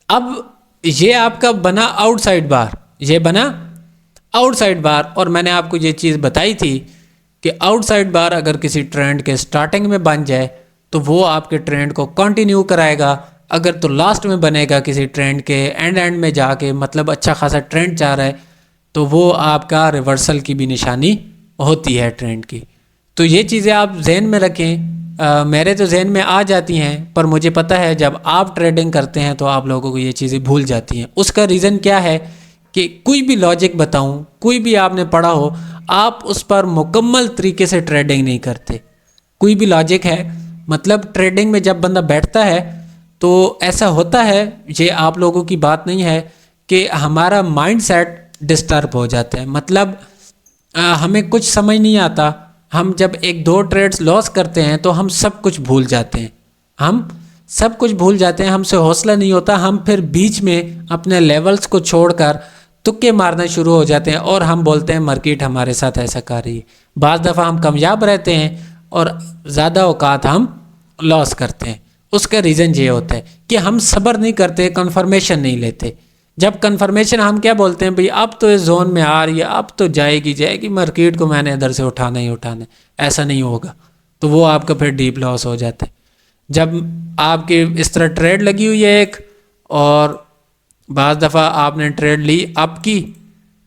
अब ये आपका बना आउटसाइड बार, ये बना आउटसाइड बार, और मैंने आपको ये चीज़ बताई थी कि आउटसाइड बार अगर किसी ट्रेंड के स्टार्टिंग में बन जाए तो वो आपके ट्रेंड को कंटिन्यू कराएगा, अगर तो लास्ट में बनेगा किसी ट्रेंड के एंड में जाके, मतलब अच्छा खासा ट्रेंड जा रहा है, तो वो आपका रिवर्सल की भी निशानी होती है ट्रेंड की। तो ये चीज़ें आप जहन में रखें। मेरे तो जहन में आ जाती हैं, पर मुझे पता है जब आप ट्रेडिंग करते हैं तो आप लोगों को ये चीज़ें भूल जाती हैं। उसका रीज़न क्या है कि कोई भी लॉजिक बताऊं, कोई भी आपने पढ़ा हो, आप उस पर मुकम्मल तरीके से ट्रेडिंग नहीं करते। कोई भी लॉजिक है, मतलब ट्रेडिंग में जब बंदा बैठता है तो ऐसा होता है, ये आप लोगों की बात नहीं है कि हमारा माइंड सेट डिस्टर्ब हो जाता है। मतलब हमें कुछ समझ नहीं आता। हम जब एक दो ट्रेड्स लॉस करते हैं तो हम सब कुछ भूल जाते हैं, हम सब कुछ भूल जाते हैं, हमसे हौसला नहीं होता। हम फिर बीच में अपने लेवल्स को छोड़कर तुक्के मारना शुरू हो जाते हैं और हम बोलते हैं मार्केट हमारे साथ ऐसा कर रही है। बाज़ दफ़ा हम कामयाब रहते हैं और ज़्यादा औकात हम लॉस करते हैं। उसका रीज़न ये होता है कि हम सब्र नहीं करते, कंफर्मेशन नहीं लेते। जब कंफर्मेशन हम क्या बोलते हैं, भाई अब तो इस जोन में आ रही है, अब तो जाएगी मार्केट को मैंने इधर से उठाना ही उठाना है, ऐसा नहीं होगा, तो वो आपका फिर डीप लॉस हो जाता है। जब आपके इस तरह ट्रेड लगी हुई है एक, और बाज़ दफ़ा आपने ट्रेड ली अप की,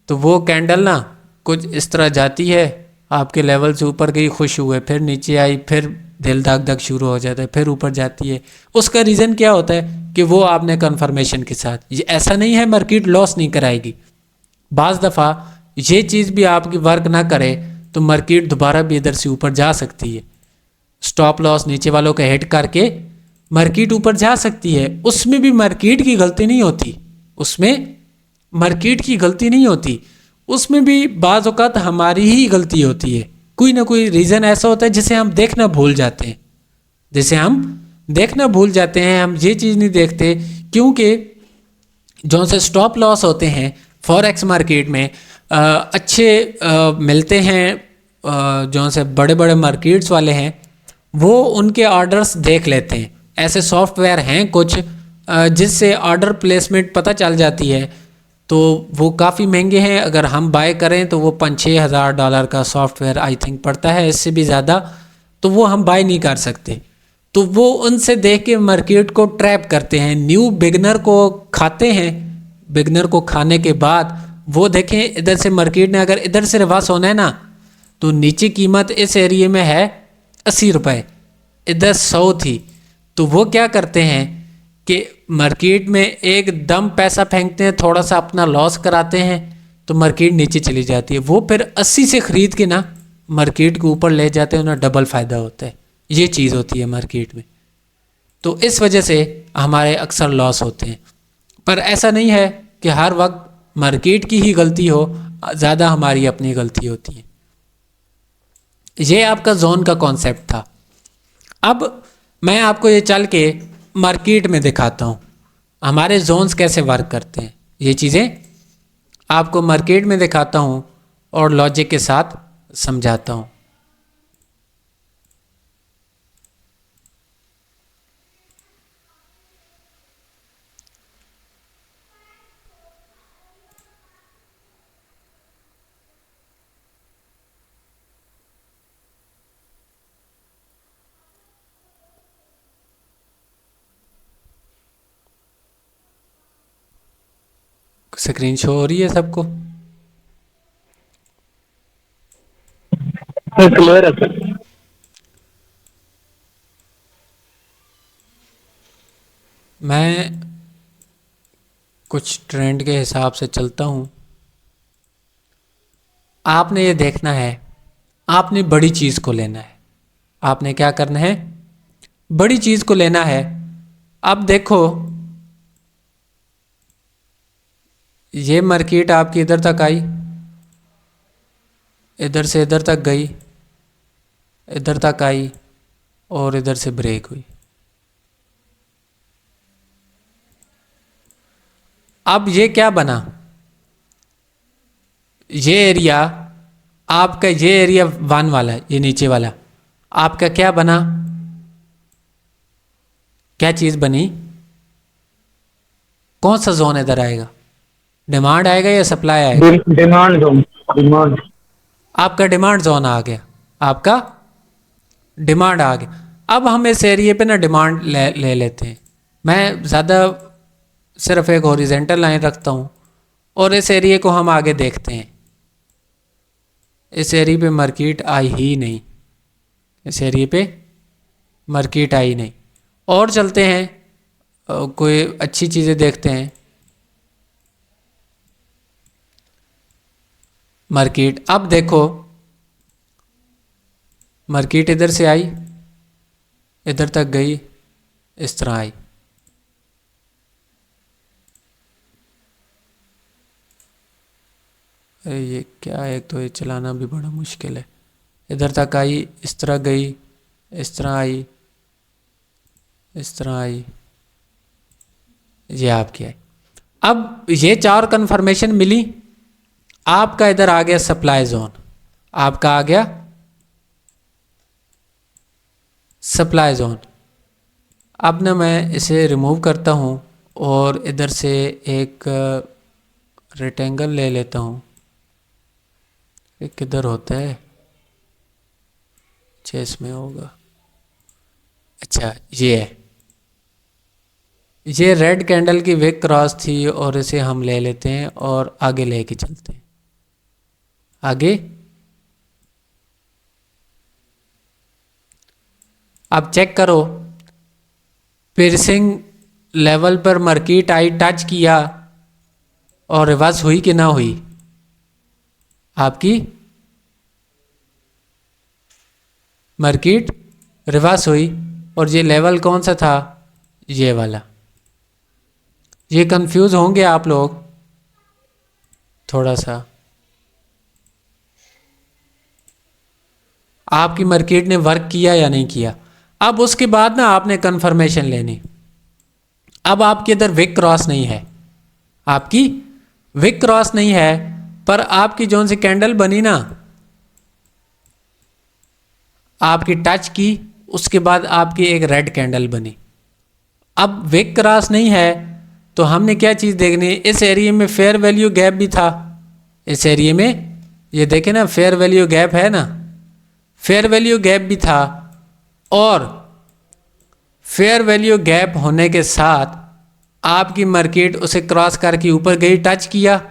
तो वो कैंडल ना कुछ इस तरह जाती है, आपके लेवल से ऊपर गई, खुश हुए, फिर नीचे आई, फिर दिल धक धक शुरू हो जाता है, फिर ऊपर जाती है। उसका रीज़न क्या होता है कि वो आपने कंफर्मेशन के साथ, ये ऐसा नहीं है मार्केट लॉस नहीं कराएगी। बाज़ दफ़ा ये चीज़ भी आपकी वर्क ना करे तो मार्केट दोबारा भी इधर से ऊपर जा सकती है। स्टॉप लॉस नीचे वालों का हिट करके मार्केट ऊपर जा सकती है। उसमें भी मार्केट की गलती नहीं होती, उसमें मार्केट की गलती नहीं होती, उसमें भी बाज़ औक़ात हमारी ही गलती होती है। कोई ना कोई रीज़न ऐसा होता है जिसे हम देखना भूल जाते हैं, जिसे हम देखना भूल जाते हैं। हम ये चीज़ नहीं देखते क्योंकि जो से स्टॉप लॉस होते हैं फॉरेक्स मार्केट में अच्छे मिलते हैं। जो से बड़े बड़े मार्केट्स वाले हैं वो उनके ऑर्डर्स देख लेते हैं। ऐसे सॉफ्टवेयर हैं कुछ जिससे ऑर्डर प्लेसमेंट पता चल जाती है, तो वो काफ़ी महंगे हैं। अगर हम बाय करें तो वो $5,000-6,000 का सॉफ्टवेयर आई थिंक पड़ता है, इससे भी ज़्यादा, तो वो हम बाय नहीं कर सकते। तो वो उनसे देख के मार्केट को ट्रैप करते हैं, न्यू बिगनर को खाते हैं। बिगनर को खाने के बाद वो देखें इधर से मार्केट ने अगर इधर से रिवर्स होना है ना, तो नीचे कीमत इस एरिए में है 80 रुपये, इधर 100 थी, तो वो क्या करते हैं कि मार्केट में एकदम पैसा फेंकते हैं, थोड़ा सा अपना लॉस कराते हैं, तो मार्केट नीचे चली जाती है। वो फिर 80 से ख़रीद के ना मार्केट को ऊपर ले जाते हैं, उन्हें डबल फ़ायदा होता है। ये चीज़ होती है मार्केट में, तो इस वजह से हमारे अक्सर लॉस होते हैं। पर ऐसा नहीं है कि हर वक्त मार्केट की ही गलती हो, ज़्यादा हमारी अपनी गलती होती है। ये आपका जोन का कॉन्सेप्ट था। अब मैं आपको ये चल के मार्केट में दिखाता हूँ हमारे जोन्स कैसे वर्क करते हैं। ये चीज़ें आपको मार्केट में दिखाता हूँ और लॉजिक के साथ समझाता हूँ। स्क्रीन शो हो रही है सबको? क्लियर है सर। मैं कुछ ट्रेंड के हिसाब से चलता हूँ। आपने ये देखना है, आपने बड़ी चीज़ को लेना है। आपने क्या करना है? बड़ी चीज़ को लेना है। अब देखो ये मार्केट आपकी इधर तक आई, इधर से इधर तक गई, इधर तक आई और इधर से ब्रेक हुई। अब ये क्या बना? ये एरिया आपका, ये एरिया 1 वाला है, ये नीचे वाला आपका क्या बना? क्या चीज़ बनी? कौन सा जोन इधर आएगा? डिमांड आएगा या सप्लाई आएगा? Demand zone, demand. आपका डिमांड जोन आ गया, आपका डिमांड आ गया। अब हम इस एरिए पे ना डिमांड ले लेते हैं। मैं ज़्यादा सिर्फ एक हॉरिजेंटल लाइन रखता हूँ और इस एरिए को हम आगे देखते हैं। इस एरिए पे मार्केट आई ही नहीं, इस एरिए पे मार्केट आई नहीं। और चलते हैं, कोई अच्छी चीज़ें देखते हैं। मार्केट, अब देखो मार्केट इधर से आई, इधर तक गई, इस तरह आई, अरे ये क्या है, एक तो ये चलाना भी बड़ा मुश्किल है। इधर तक आई, इस तरह गई, इस तरह आई, इस तरह आई, ये आपकी आई। अब ये 4 कन्फर्मेशन मिली, आपका इधर आ गया सप्लाई जोन, आपका आ गया सप्लाई जोन। अब ना मैं इसे रिमूव करता हूँ और इधर से एक रेक्टेंगल ले लेता हूँ। ये किधर होता है? अच्छा इसमें होगा। अच्छा ये है, ये रेड कैंडल की विक क्रॉस थी और इसे हम ले लेते हैं और आगे लेके चलते हैं। आगे अब चेक करो, पियर्सिंग लेवल पर मार्केट आई, टच किया और रिवर्स हुई कि ना हुई? आपकी मार्केट रिवर्स हुई। और ये लेवल कौन सा था? ये वाला। ये कंफ्यूज होंगे आप लोग थोड़ा सा। आपकी मार्केट ने वर्क किया या नहीं किया? अब उसके बाद ना आपने कंफर्मेशन लेनी। अब आपके इधर विक क्रॉस नहीं है, आपकी विक क्रॉस नहीं है, पर आपकी जोन सी कैंडल बनी ना, आपकी टच की, उसके बाद आपकी एक रेड कैंडल बनी। अब विक क्रॉस नहीं है तो हमने क्या चीज़ देखनी है? इस एरिया में फेयर वैल्यू गैप भी था। इस एरिया में ये देखें ना, फेयर वैल्यू गैप है ना, फेयर वैल्यू गैप भी था। और फेयर वैल्यू गैप होने के साथ आपकी मार्केट उसे क्रॉस करके ऊपर गई, टच किया,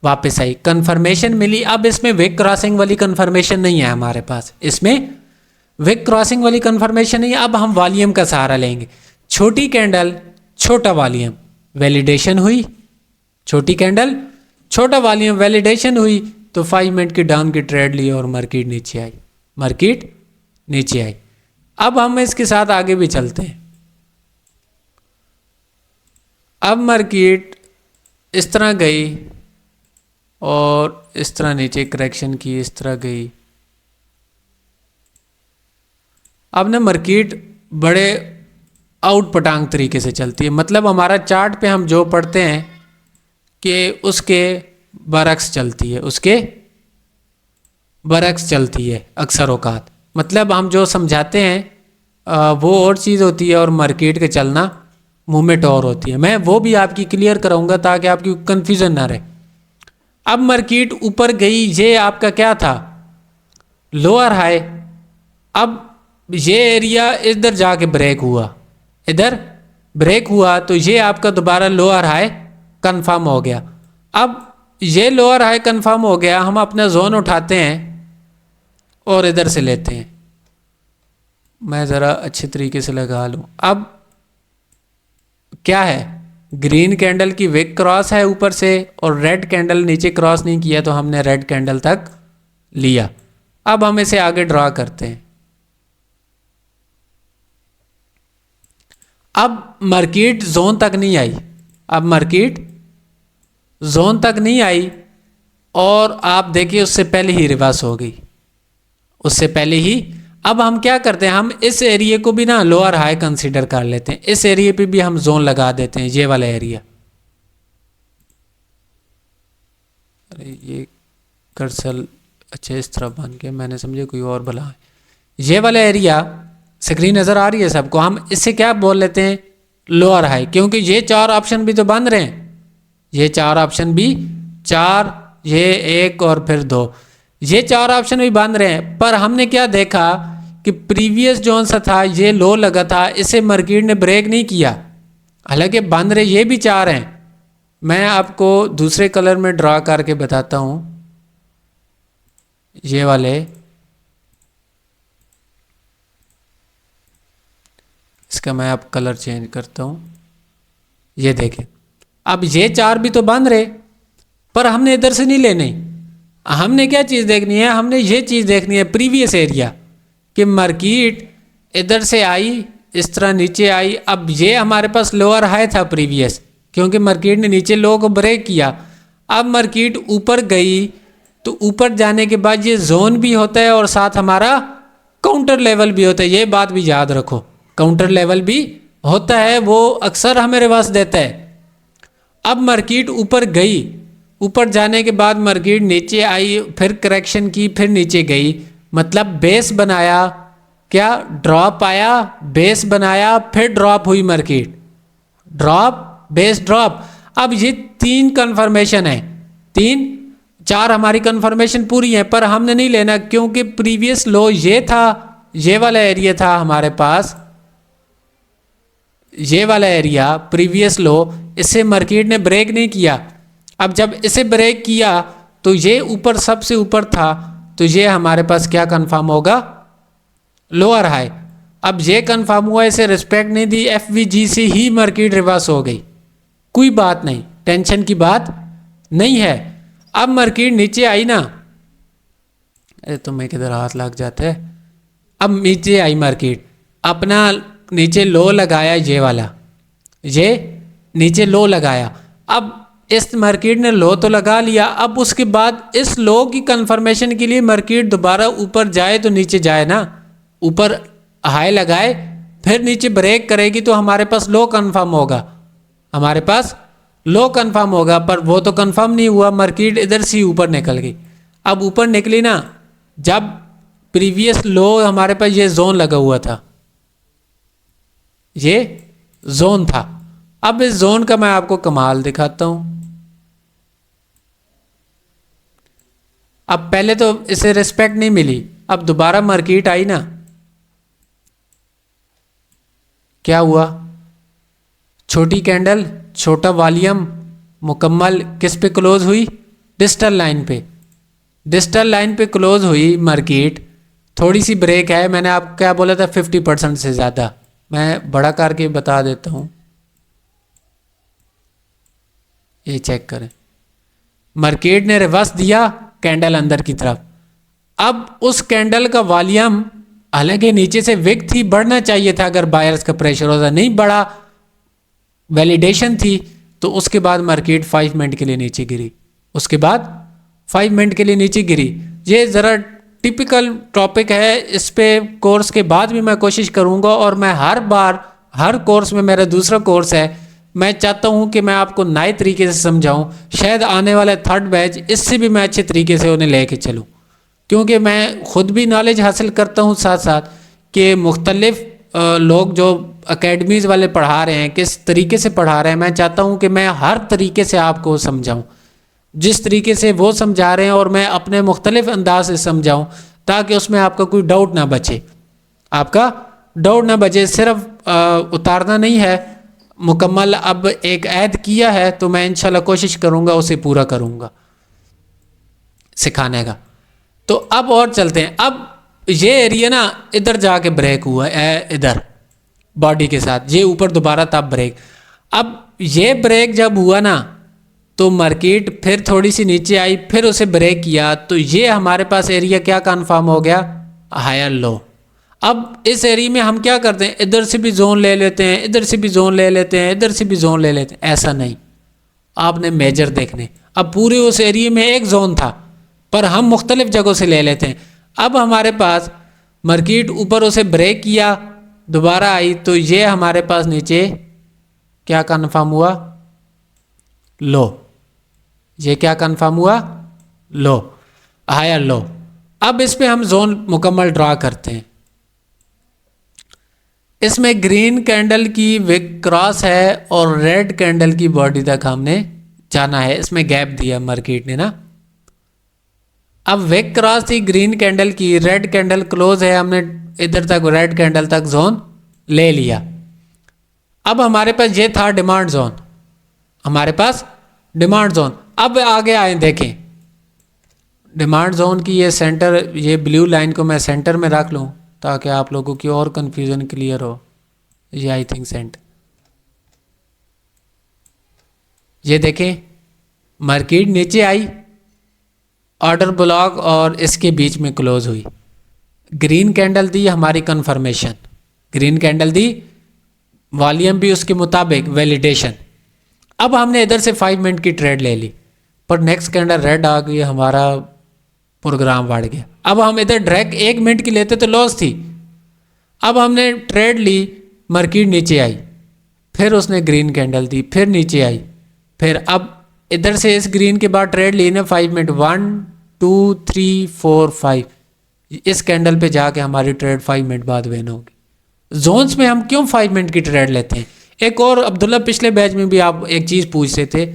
वापस आई, कंफर्मेशन मिली। अब इसमें विक क्रॉसिंग वाली कंफर्मेशन नहीं है हमारे पास, इसमें विक क्रॉसिंग वाली कंफर्मेशन नहीं है। अब हम वॉल्यूम का सहारा लेंगे। छोटी कैंडल, छोटा वॉल्यूम, वैलिडेशन हुई। छोटी कैंडल, छोटा वॉल्यूम, वैलिडेशन हुई तो 5 मिनट की डाउन की ट्रेड ली और मार्केट नीचे आई, मार्केट नीचे आई। अब हम इसके साथ आगे भी चलते हैं। अब मार्केट इस तरह गई और इस तरह नीचे करेक्शन की, इस तरह गई। अब ना मार्केट बड़े आउट पटांग तरीके से चलती है। मतलब हमारा चार्ट पे हम जो पढ़ते हैं कि उसके बरक्स चलती है, उसके बरक्स चलती है अक्सर औकात। मतलब हम जो समझाते हैं वो और चीज़ होती है और मार्केट के चलना मूवमेंट और होती है। मैं वो भी आपकी क्लियर कराऊंगा ताकि आपकी कन्फ्यूज़न ना रहे। अब मार्केट ऊपर गई, ये आपका क्या था? Lower high. अब ये एरिया इधर जाके ब्रेक हुआ, इधर ब्रेक हुआ तो ये आपका दोबारा लोअर हाई कंफर्म हो गया। अब ये लोअर हाई कंफर्म हो गया, हम अपना जोन उठाते हैं और इधर से लेते हैं। मैं ज़रा अच्छे तरीके से लगा लूँ। अब क्या है? ग्रीन कैंडल की विक क्रॉस है ऊपर से और रेड कैंडल नीचे क्रॉस नहीं किया तो हमने रेड कैंडल तक लिया। अब हम इसे आगे ड्रा करते हैं। अब मार्केट जोन तक नहीं आई, अब मार्केट जोन तक नहीं आई और आप देखिए उससे पहले ही रिवर्स हो गई, उससे पहले ही। अब हम क्या करते हैं? हम इस एरिया को भी ना लोअर हाई कंसीडर कर लेते हैं। इस एरिया पे भी हम जोन लगा देते हैं, ये वाला एरिया। अरे ये कर्सल अच्छा इस तरह बन के, मैंने समझे कोई और भला है। ये वाला एरिया, स्क्रीन नज़र आ रही है सबको? हम इससे क्या बोल लेते हैं? लोअर हाई, क्योंकि ये 4 ऑप्शन भी तो बन रहे हैं। ये 4 ऑप्शन भी, 4, ये 1 और फिर 2, ये 4 ऑप्शन भी बन रहे हैं। पर हमने क्या देखा कि प्रीवियस जोन सा था, ये लो लगा था, इसे मार्केट ने ब्रेक नहीं किया। हालांकि बन रहे ये भी 4 हैं। मैं आपको दूसरे कलर में ड्रा करके बताता हूँ। ये वाले, इसका मैं अब कलर चेंज करता हूँ। ये देखें, अब ये 4 भी तो बन रहे, पर हमने इधर से नहीं लेने। हमने क्या चीज़ देखनी है? हमने ये चीज़ देखनी है प्रीवियस एरिया, कि मार्केट इधर से आई, इस तरह नीचे आई। अब ये हमारे पास लोअर हाई था प्रीवियस, क्योंकि मार्केट ने नीचे लो को ब्रेक किया। अब मार्केट ऊपर गई तो ऊपर जाने के बाद ये जोन भी होता है और साथ हमारा काउंटर लेवल भी होता है। ये बात भी याद रखो, काउंटर लेवल भी होता है, वो अक्सर हमें रिवर्स देता है। अब मार्केट ऊपर गई, ऊपर जाने के बाद मार्केट नीचे आई, फिर करेक्शन की, फिर नीचे गई, मतलब बेस बनाया, क्या ड्रॉप आया, बेस बनाया, फिर ड्रॉप हुई मार्केट, ड्रॉप बेस ड्रॉप। अब ये 3 कन्फर्मेशन है, 4 हमारी कन्फर्मेशन पूरी है, पर हमने नहीं लेना क्योंकि प्रीवियस लो ये था, ये वाला एरिया था हमारे पास, ये वाला एरिया प्रीवियस लो, इसे मार्केट ने ब्रेक नहीं किया। अब जब इसे ब्रेक किया तो ये ऊपर सबसे ऊपर था, तो ये हमारे पास क्या कंफर्म होगा, लोअर हाई। अब ये कंफर्म हुआ, इसे रिस्पेक्ट नहीं दी, एफवीजी से ही मार्केट रिवर्स हो गई, कोई बात नहीं, टेंशन की बात नहीं है। अब मार्केट नीचे आई ना, अरे तुम्हें किधर हाथ लग जाते है। अब नीचे आई मार्केट, अपना नीचे लो लगाया, ये वाला, ये नीचे लो लगाया। अब इस मार्केट ने लो तो लगा लिया, अब उसके बाद इस लो की कंफर्मेशन के लिए मार्केट दोबारा ऊपर जाए तो नीचे जाए ना, ऊपर हाई लगाए फिर नीचे ब्रेक करेगी तो हमारे पास लो कंफर्म होगा, हमारे पास लो कंफर्म होगा। पर वो तो कंफर्म नहीं हुआ, मार्केट इधर से ऊपर निकल गई। अब ऊपर निकली ना, जब प्रीवियस लो हमारे पास ये जोन लगा हुआ था, ये जोन था। अब इस जोन का मैं आपको कमाल दिखाता हूं। अब पहले तो इसे रिस्पेक्ट नहीं मिली, अब दोबारा मार्केट आई ना, क्या हुआ, छोटी कैंडल, छोटा वॉल्यूम, मुकम्मल किस पे क्लोज हुई, डिजिटल लाइन पे, डिजिटल लाइन पे क्लोज हुई मार्केट। थोड़ी सी ब्रेक है, मैंने आपको क्या बोला था 50% से ज़्यादा, मैं बड़ा करके बता देता हूँ, ये चेक करें, मार्केट ने रिवर्स दिया कैंडल अंदर की तरफ। अब उस कैंडल का वॉल्यूम, हालांकि नीचे से विक थी, बढ़ना चाहिए था अगर बायर्स का प्रेशर होता, नहीं बढ़ा, वैलिडेशन थी, तो उसके बाद मार्केट 5 मिनट के लिए नीचे गिरी, उसके बाद 5 मिनट के लिए नीचे गिरी। ये ज़रा टिपिकल टॉपिक है, इस पे कोर्स के बाद भी मैं कोशिश करूँगा, और मैं हर बार हर कोर्स में, मेरा दूसरा कोर्स है, मैं चाहता हूँ कि मैं आपको नए तरीके से समझाऊँ, शायद आने वाला 3rd बैच इससे भी मैं अच्छे तरीके से उन्हें लेके चलूँ, क्योंकि मैं ख़ुद भी नॉलेज हासिल करता हूँ साथ साथ कि मुख्तलिफ लोग जो अकेडमीज़ वाले पढ़ा रहे हैं किस तरीके से पढ़ा रहे हैं। मैं चाहता हूँ कि मैं हर तरीके से आपको समझाऊँ, जिस तरीके से वो समझा रहे हैं, और मैं अपने मुख्तलिफ अंदाज से समझाऊँ, ताकि उसमें आपका कोई डाउट ना बचे, आपका डाउट ना बचे। सिर्फ उतारना नहीं है, मुकम्मल अब एक ऐड किया है तो मैं इंशाल्लाह कोशिश करूँगा उसे पूरा करूँगा सिखाने का। तो अब और चलते हैं। अब ये एरिया ना इधर जाके ब्रेक हुआ है, इधर बॉडी के साथ, ये ऊपर दोबारा तब ब्रेक। अब ये ब्रेक जब हुआ ना, तो मार्केट फिर थोड़ी सी नीचे आई, फिर उसे ब्रेक किया, तो ये हमारे पास एरिया क्या कंफर्म हो गया, हायर लो। अब इस एरिया में हम क्या करते हैं, इधर से भी जोन ले लेते हैं, इधर से भी जोन ले लेते हैं, इधर से भी जोन ले लेते हैं, ऐसा नहीं, आपने मेजर देखने। अब पूरे उस एरिया में एक जोन था, पर हम मुख्तलिफ जगहों से ले लेते हैं। अब हमारे पास मार्केट ऊपर उसे ब्रेक किया, दोबारा आई, तो ये हमारे पास नीचे क्या कंफर्म हुआ, लो। ये क्या कंफर्म हुआ, लो, हायर लो। अब इस पे हम जोन मुकम्मल ड्रा करते हैं। इसमें ग्रीन कैंडल की विक क्रॉस है और रेड कैंडल की बॉडी तक हमने जाना है, इसमें गैप दिया मार्केट ने ना। अब विक क्रॉस थी ग्रीन कैंडल की, रेड कैंडल क्लोज है, हमने इधर तक रेड कैंडल तक जोन ले लिया। अब हमारे पास ये था डिमांड जोन, हमारे पास डिमांड जोन। अब आगे आए देखें, डिमांड जोन की ये सेंटर, ये ब्लू लाइन को मैं सेंटर में रख लूँ ताकि आप लोगों की और कंफ्यूजन क्लियर हो। ये आई थिंक सेंटर, ये देखें मार्केट नीचे आई, ऑर्डर ब्लॉक और इसके बीच में क्लोज हुई, ग्रीन कैंडल दी हमारी कंफर्मेशन, ग्रीन कैंडल दी, वॉल्यूम भी उसके मुताबिक वैलिडेशन। अब हमने इधर से 5 मिनट की ट्रेड ले ली, पर नेक्स्ट कैंडल रेड आ गई, हमारा प्रोग्राम बढ़ गया। अब हम इधर डायरेक्ट 1 मिनट की लेते तो लॉस थी। अब हमने ट्रेड ली, मार्केट नीचे आई, फिर उसने ग्रीन कैंडल दी, फिर नीचे आई, फिर अब इधर से इस ग्रीन के बाद ट्रेड ली ना 5 मिनट, 1 2 3 4 5, इस कैंडल पे जाके हमारी ट्रेड 5 मिनट बाद विन होगी। जोन्स में हम क्यों 5 मिनट की ट्रेड लेते हैं? एक और अब्दुल्ला पिछले बैच में भी आप एक चीज़ पूछ रहे थे।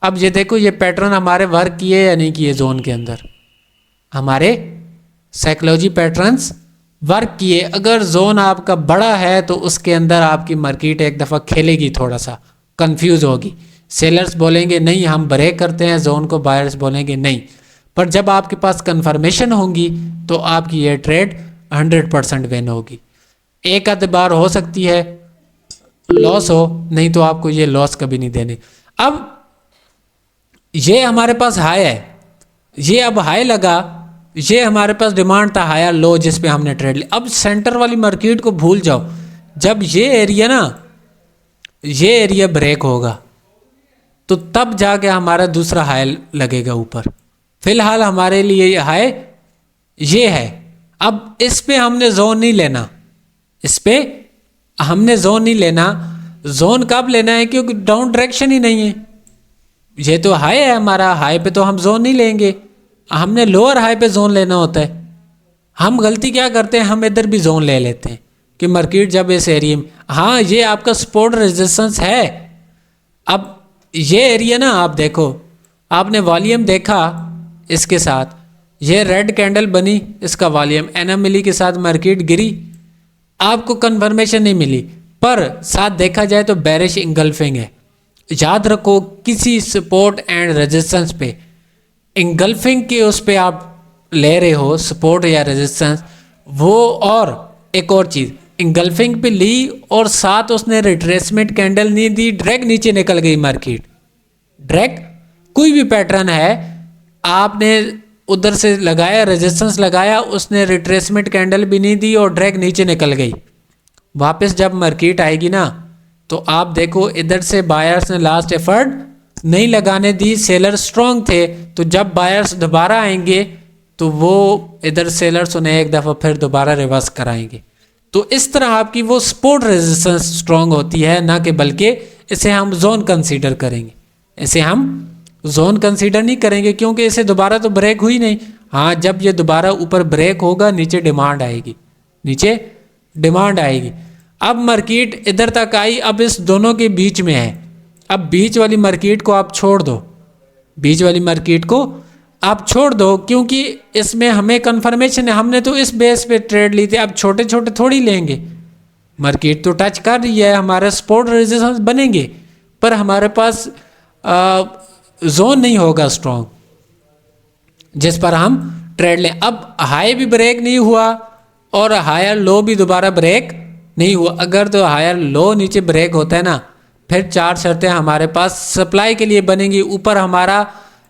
अब ये देखो, ये पैटर्न हमारे वर्क किए या नहीं किए जोन के अंदर? हमारे साइकोलॉजी पैटर्न्स वर्क किए। अगर जोन आपका बड़ा है तो उसके अंदर आपकी मार्केट एक दफ़ा खेलेगी, थोड़ा सा कंफ्यूज होगी। सेलर्स बोलेंगे नहीं हम ब्रेक करते हैं जोन को, बायर्स बोलेंगे नहीं। पर जब आपके पास कंफर्मेशन होंगी तो आपकी ये ट्रेड 100% विन होगी। एक आध बार हो सकती है लॉस हो, नहीं तो आपको ये लॉस कभी नहीं देने। अब ये हमारे पास हाई है, ये अब हाई लगा, ये हमारे पास डिमांड था हायर लो जिस पे हमने ट्रेड ली। अब सेंटर वाली मार्केट को भूल जाओ, जब ये एरिया ना, ये एरिया ब्रेक होगा तो तब जाके हमारा दूसरा हाई लगेगा ऊपर। फिलहाल हमारे लिए ये हाई ये है। अब इस पे हमने जोन नहीं लेना, इस पे हमने जोन नहीं लेना। जोन कब लेना है? क्योंकि डाउन डायरेक्शन ही नहीं है। ये तो हाई है हमारा, हाई पे तो हम जोन नहीं लेंगे, हमने लोअर हाई पे जोन लेना होता है। हम गलती क्या करते हैं, हम इधर भी जोन ले लेते हैं कि मार्केट जब इस एरिया में, हाँ ये आपका सपोर्ट रेजिस्टेंस है। अब ये एरिया ना, आप देखो, आपने वॉल्यूम देखा इसके साथ, ये रेड कैंडल बनी, इसका वॉल्यूम एनोमली के साथ मार्केट गिरी, आपको कंफर्मेशन नहीं मिली, पर साथ देखा जाए तो बेरिश इंगल्फिंग है। याद रखो, किसी सपोर्ट एंड रेजिस्टेंस पे इंगल्फिंग के उस पे आप ले रहे हो सपोर्ट या रेजिस्टेंस, वो और एक और चीज़, इंगल्फिंग पे ली और साथ उसने रिट्रेसमेंट कैंडल नहीं दी, डायरेक्ट नीचे निकल गई मार्केट। डायरेक्ट कोई भी पैटर्न है, आपने उधर से लगाया रेजिस्टेंस लगाया, उसने रिट्रेसमेंट कैंडल भी नहीं दी और डायरेक्ट नीचे निकल गई। वापस जब मार्केट आएगी ना तो आप देखो, इधर से बायर्स ने लास्ट एफर्ट नहीं लगाने दी, सेलर स्ट्रांग थे, तो जब बायर्स दोबारा आएंगे तो वो इधर सेलर्स उन्हें एक दफ़ा फिर दोबारा रिवर्स कराएंगे। तो इस तरह आपकी वो सपोर्ट रेजिस्टेंस स्ट्रांग होती है, ना कि बल्कि इसे हम जोन कंसीडर करेंगे। इसे हम जोन कंसीडर नहीं करेंगे क्योंकि इसे दोबारा तो ब्रेक हुई नहीं। हाँ, जब ये दोबारा ऊपर ब्रेक होगा नीचे डिमांड आएगी, नीचे डिमांड आएगी। अब मार्केट इधर तक आई, अब इस दोनों के बीच में है। अब बीच वाली मार्केट को आप छोड़ दो, बीच वाली मार्केट को आप छोड़ दो, क्योंकि इसमें हमें कंफर्मेशन है, हमने तो इस बेस पे ट्रेड ली थी, अब छोटे छोटे थोड़ी लेंगे। मार्केट तो टच कर रही है, हमारे सपोर्ट रेजिस्टेंस बनेंगे, पर हमारे पास जोन नहीं होगा स्ट्रॉन्ग जिस पर हम ट्रेड लें। अब हाई भी ब्रेक नहीं हुआ और हायर लो भी दोबारा ब्रेक नहीं हुआ। अगर तो हायर लो नीचे ब्रेक होता है ना, फिर 4 शर्तें हमारे पास सप्लाई के लिए बनेंगी। ऊपर हमारा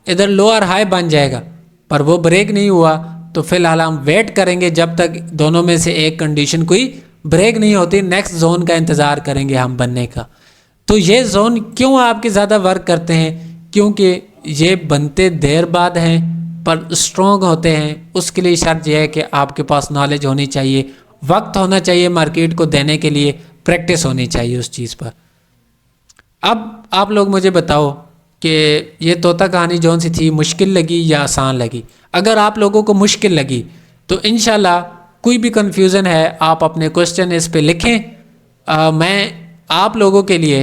इधर लोअर हाई बन जाएगा, पर वो ब्रेक नहीं हुआ, तो फिलहाल हम वेट करेंगे जब तक दोनों में से एक कंडीशन कोई ब्रेक नहीं होती, नेक्स्ट जोन का इंतज़ार करेंगे हम बनने का। तो ये जोन क्यों आपके ज़्यादा वर्क करते हैं? क्योंकि ये बनते देर बाद हैं पर स्ट्रॉन्ग होते हैं। उसके लिए शर्त यह है कि आपके पास नॉलेज होनी चाहिए, वक्त होना चाहिए मार्केट को देने के लिए, प्रैक्टिस होनी चाहिए उस चीज़ पर। अब आप लोग मुझे बताओ कि ये तोता कहानी जौन सी थी, मुश्किल लगी या आसान लगी? अगर आप लोगों को मुश्किल लगी तो इंशाल्लाह कोई भी कन्फ्यूज़न है आप अपने क्वेश्चन इस पे लिखें। मैं आप लोगों के लिए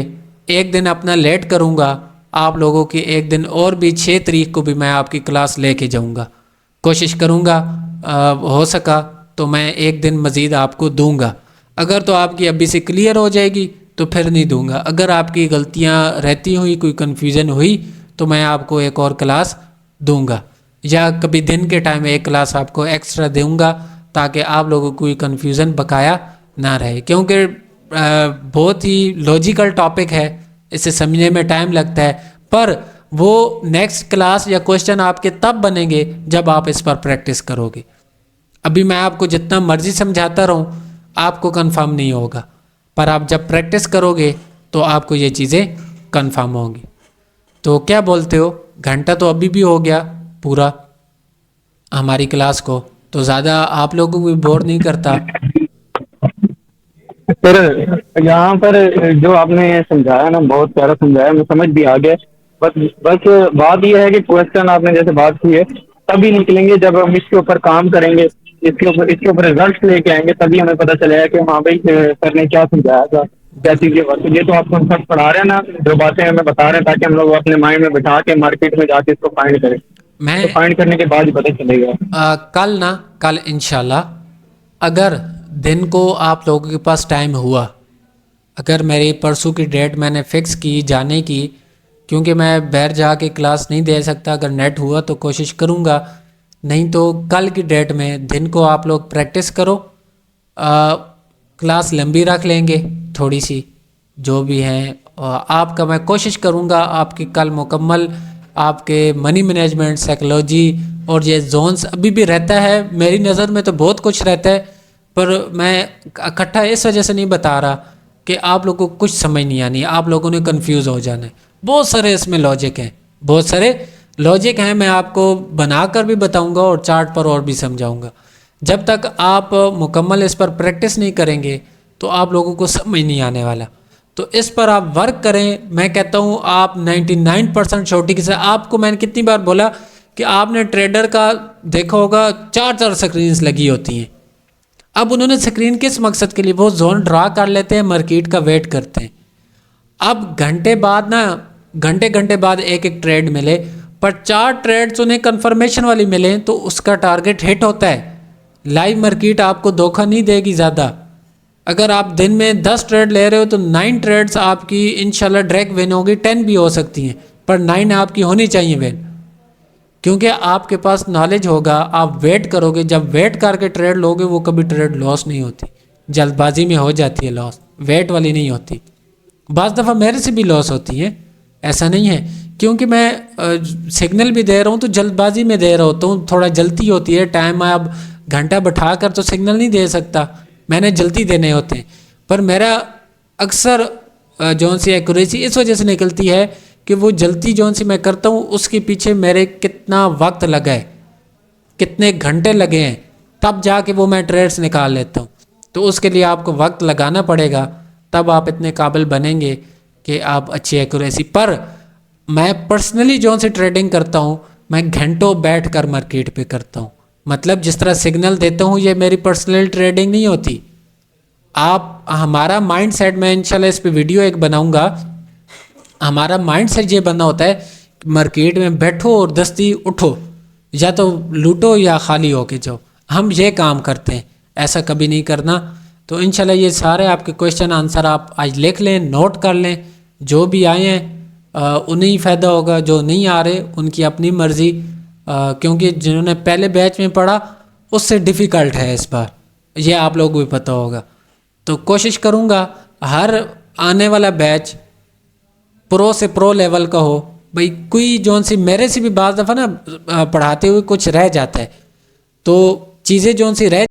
एक दिन अपना लेट करूँगा, आप लोगों की एक दिन और भी 6 तारीख को भी मैं आपकी क्लास लेके जाऊँगा, कोशिश करूँगा हो सका तो मैं एक दिन मज़ीद आपको दूँगा। अगर तो आपकी अभी से क्लियर हो जाएगी तो फिर नहीं दूंगा। अगर आपकी गलतियां रहती हुई, कोई कन्फ्यूज़न हुई, तो मैं आपको एक और क्लास दूंगा, या कभी दिन के टाइम एक क्लास आपको एक्स्ट्रा दूंगा ताकि आप लोगों को कोई कन्फ्यूज़न बकाया ना रहे। क्योंकि बहुत ही लॉजिकल टॉपिक है, इसे समझने में टाइम लगता है, पर वो नेक्स्ट क्लास या क्वेश्चन आपके तब बनेंगे जब आप इस पर प्रैक्टिस करोगे। अभी मैं आपको जितना मर्जी समझाता रहूँ आपको कंफर्म नहीं होगा, पर आप जब प्रैक्टिस करोगे तो आपको ये चीज़ें कंफर्म होंगी। तो क्या बोलते हो? घंटा तो अभी भी हो गया पूरा, हमारी क्लास को, तो ज़्यादा आप लोगों को भी बोर नहीं करता। सर यहाँ पर जो आपने समझाया ना, बहुत प्यारा समझाया, मैं समझ भी आ गया। बस बस बात यह है कि क्वेश्चन आपने जैसे बात की है, तभी निकलेंगे जब हम इसके ऊपर काम करेंगे, इसके ऊपर रिजल्ट लेके आएंगे, तभी हमें पता चलेगा कि हाँ भाई सर ने क्या समझाया था, क्या चीजें बात। ये तो आप कॉन्सेप्ट पढ़ा रहे हैं ना, जो बातें हमें बता रहे हैं, ताकि हम लोग अपने माइंड में बिठा के मार्केट में जाके इसको फाइंड करें। तो मैं फाइंड करने के बाद ही पता चलेगा। कल इंशाल्लाह, अगर दिन को आप लोगों के पास टाइम हुआ, अगर मेरी परसों की डेट मैंने फ़िक्स की जाने की, क्योंकि मैं बाहर जाके क्लास नहीं दे सकता, अगर नेट हुआ तो कोशिश करूँगा, नहीं तो कल की डेट में दिन को आप लोग प्रैक्टिस करो। क्लास लंबी रख लेंगे थोड़ी सी, जो भी हैं। आपका मैं कोशिश करूँगा आपकी कल मुकम्मल, आपके मनी मैनेजमेंट, साइकोलॉजी और ये जोन्स अभी भी रहता है मेरी नज़र में, तो बहुत कुछ रहता है, पर मैं इकट्ठा इस वजह से नहीं बता रहा कि आप लोगों को कुछ समझ नहीं आनी, आप लोगों ने कंफ्यूज हो जाना है। बहुत सारे इसमें लॉजिक हैं, बहुत सारे लॉजिक हैं, मैं आपको बनाकर भी बताऊंगा और चार्ट पर और भी समझाऊंगा। जब तक आप मुकम्मल इस पर प्रैक्टिस नहीं करेंगे तो आप लोगों को समझ नहीं आने वाला। तो इस पर आप वर्क करें। मैं कहता हूँ आप 99% छोटी के साथ, आपको मैंने कितनी बार बोला कि आपने ट्रेडर का देखा होगा 4 स्क्रीन्स लगी होती हैं। अब उन्होंने स्क्रीन किस मकसद के लिए, वो जोन ड्रा कर लेते हैं, मार्केट का वेट करते हैं। अब घंटे घंटे बाद एक एक ट्रेड मिले, पर 4 ट्रेड्स उन्हें कंफर्मेशन वाली मिले तो उसका टारगेट हिट होता है। लाइव मार्केट आपको धोखा नहीं देगी ज़्यादा। अगर आप दिन में 10 ट्रेड ले रहे हो तो 9 ट्रेड्स आपकी इंशाल्लाह डायरेक्ट विन होगी, 10 भी हो सकती हैं, पर 9 आपकी होनी चाहिए विन, क्योंकि आपके पास नॉलेज होगा। आप वेट करोगे, जब वेट करके ट्रेड लोगे वो कभी ट्रेड लॉस नहीं होती, जल्दबाजी में हो जाती है लॉस, वेट वाली नहीं होती। बाज़ दफ़ा मेरे से भी लॉस होती है, ऐसा नहीं है, क्योंकि मैं सिग्नल भी दे रहा हूँ तो जल्दबाजी में दे रहा होता हूँ, थोड़ा जल्दी होती है। टाइम अब घंटा बैठा कर तो सिग्नल नहीं दे सकता, मैंने जल्दी देने होते हैं। पर मेरा अक्सर जौन सी एक्यूरेसी इस वजह से निकलती है कि वो जल्दी जौन सी मैं करता हूँ उसके पीछे मेरे कितना वक्त लगा है, कितने घंटे लगे हैं, तब जाके वो मैं ट्रेड्स निकाल लेता हूँ। तो उसके लिए आपको वक्त लगाना पड़ेगा, तब आप इतने काबिल बनेंगे कि आप अच्छी एक्यूरेसी। पर मैं पर्सनली जौन सी ट्रेडिंग करता हूँ, मैं घंटों बैठ कर मार्केट पे करता हूँ। मतलब जिस तरह सिग्नल देता हूँ, ये मेरी पर्सनल ट्रेडिंग नहीं होती। आप हमारा माइंड सेट, मैं इंशाल्लाह इस पे वीडियो एक बनाऊंगा, हमारा माइंड सेट ये बनना होता है, मार्केट में बैठो और दस्ती उठो, या तो लूटो या खाली होके जाओ। हम ये काम करते हैं, ऐसा कभी नहीं करना। तो इंशाल्लाह ये सारे आपके क्वेश्चन आंसर आप आज लिख लें, नोट कर लें। जो भी आए हैं उन्हें फ़ायदा होगा, जो नहीं आ रहे उनकी अपनी मर्ज़ी, क्योंकि जिन्होंने पहले बैच में पढ़ा उससे डिफ़िकल्ट है इस बार, ये आप लोगों को भी पता होगा। तो कोशिश करूँगा हर आने वाला बैच प्रो से प्रो लेवल का हो। भाई कोई जौन सी मेरे से भी बाज़ दफ़ा ना पढ़ाते हुए कुछ रह जाता है, तो चीज़ें जौन सी रह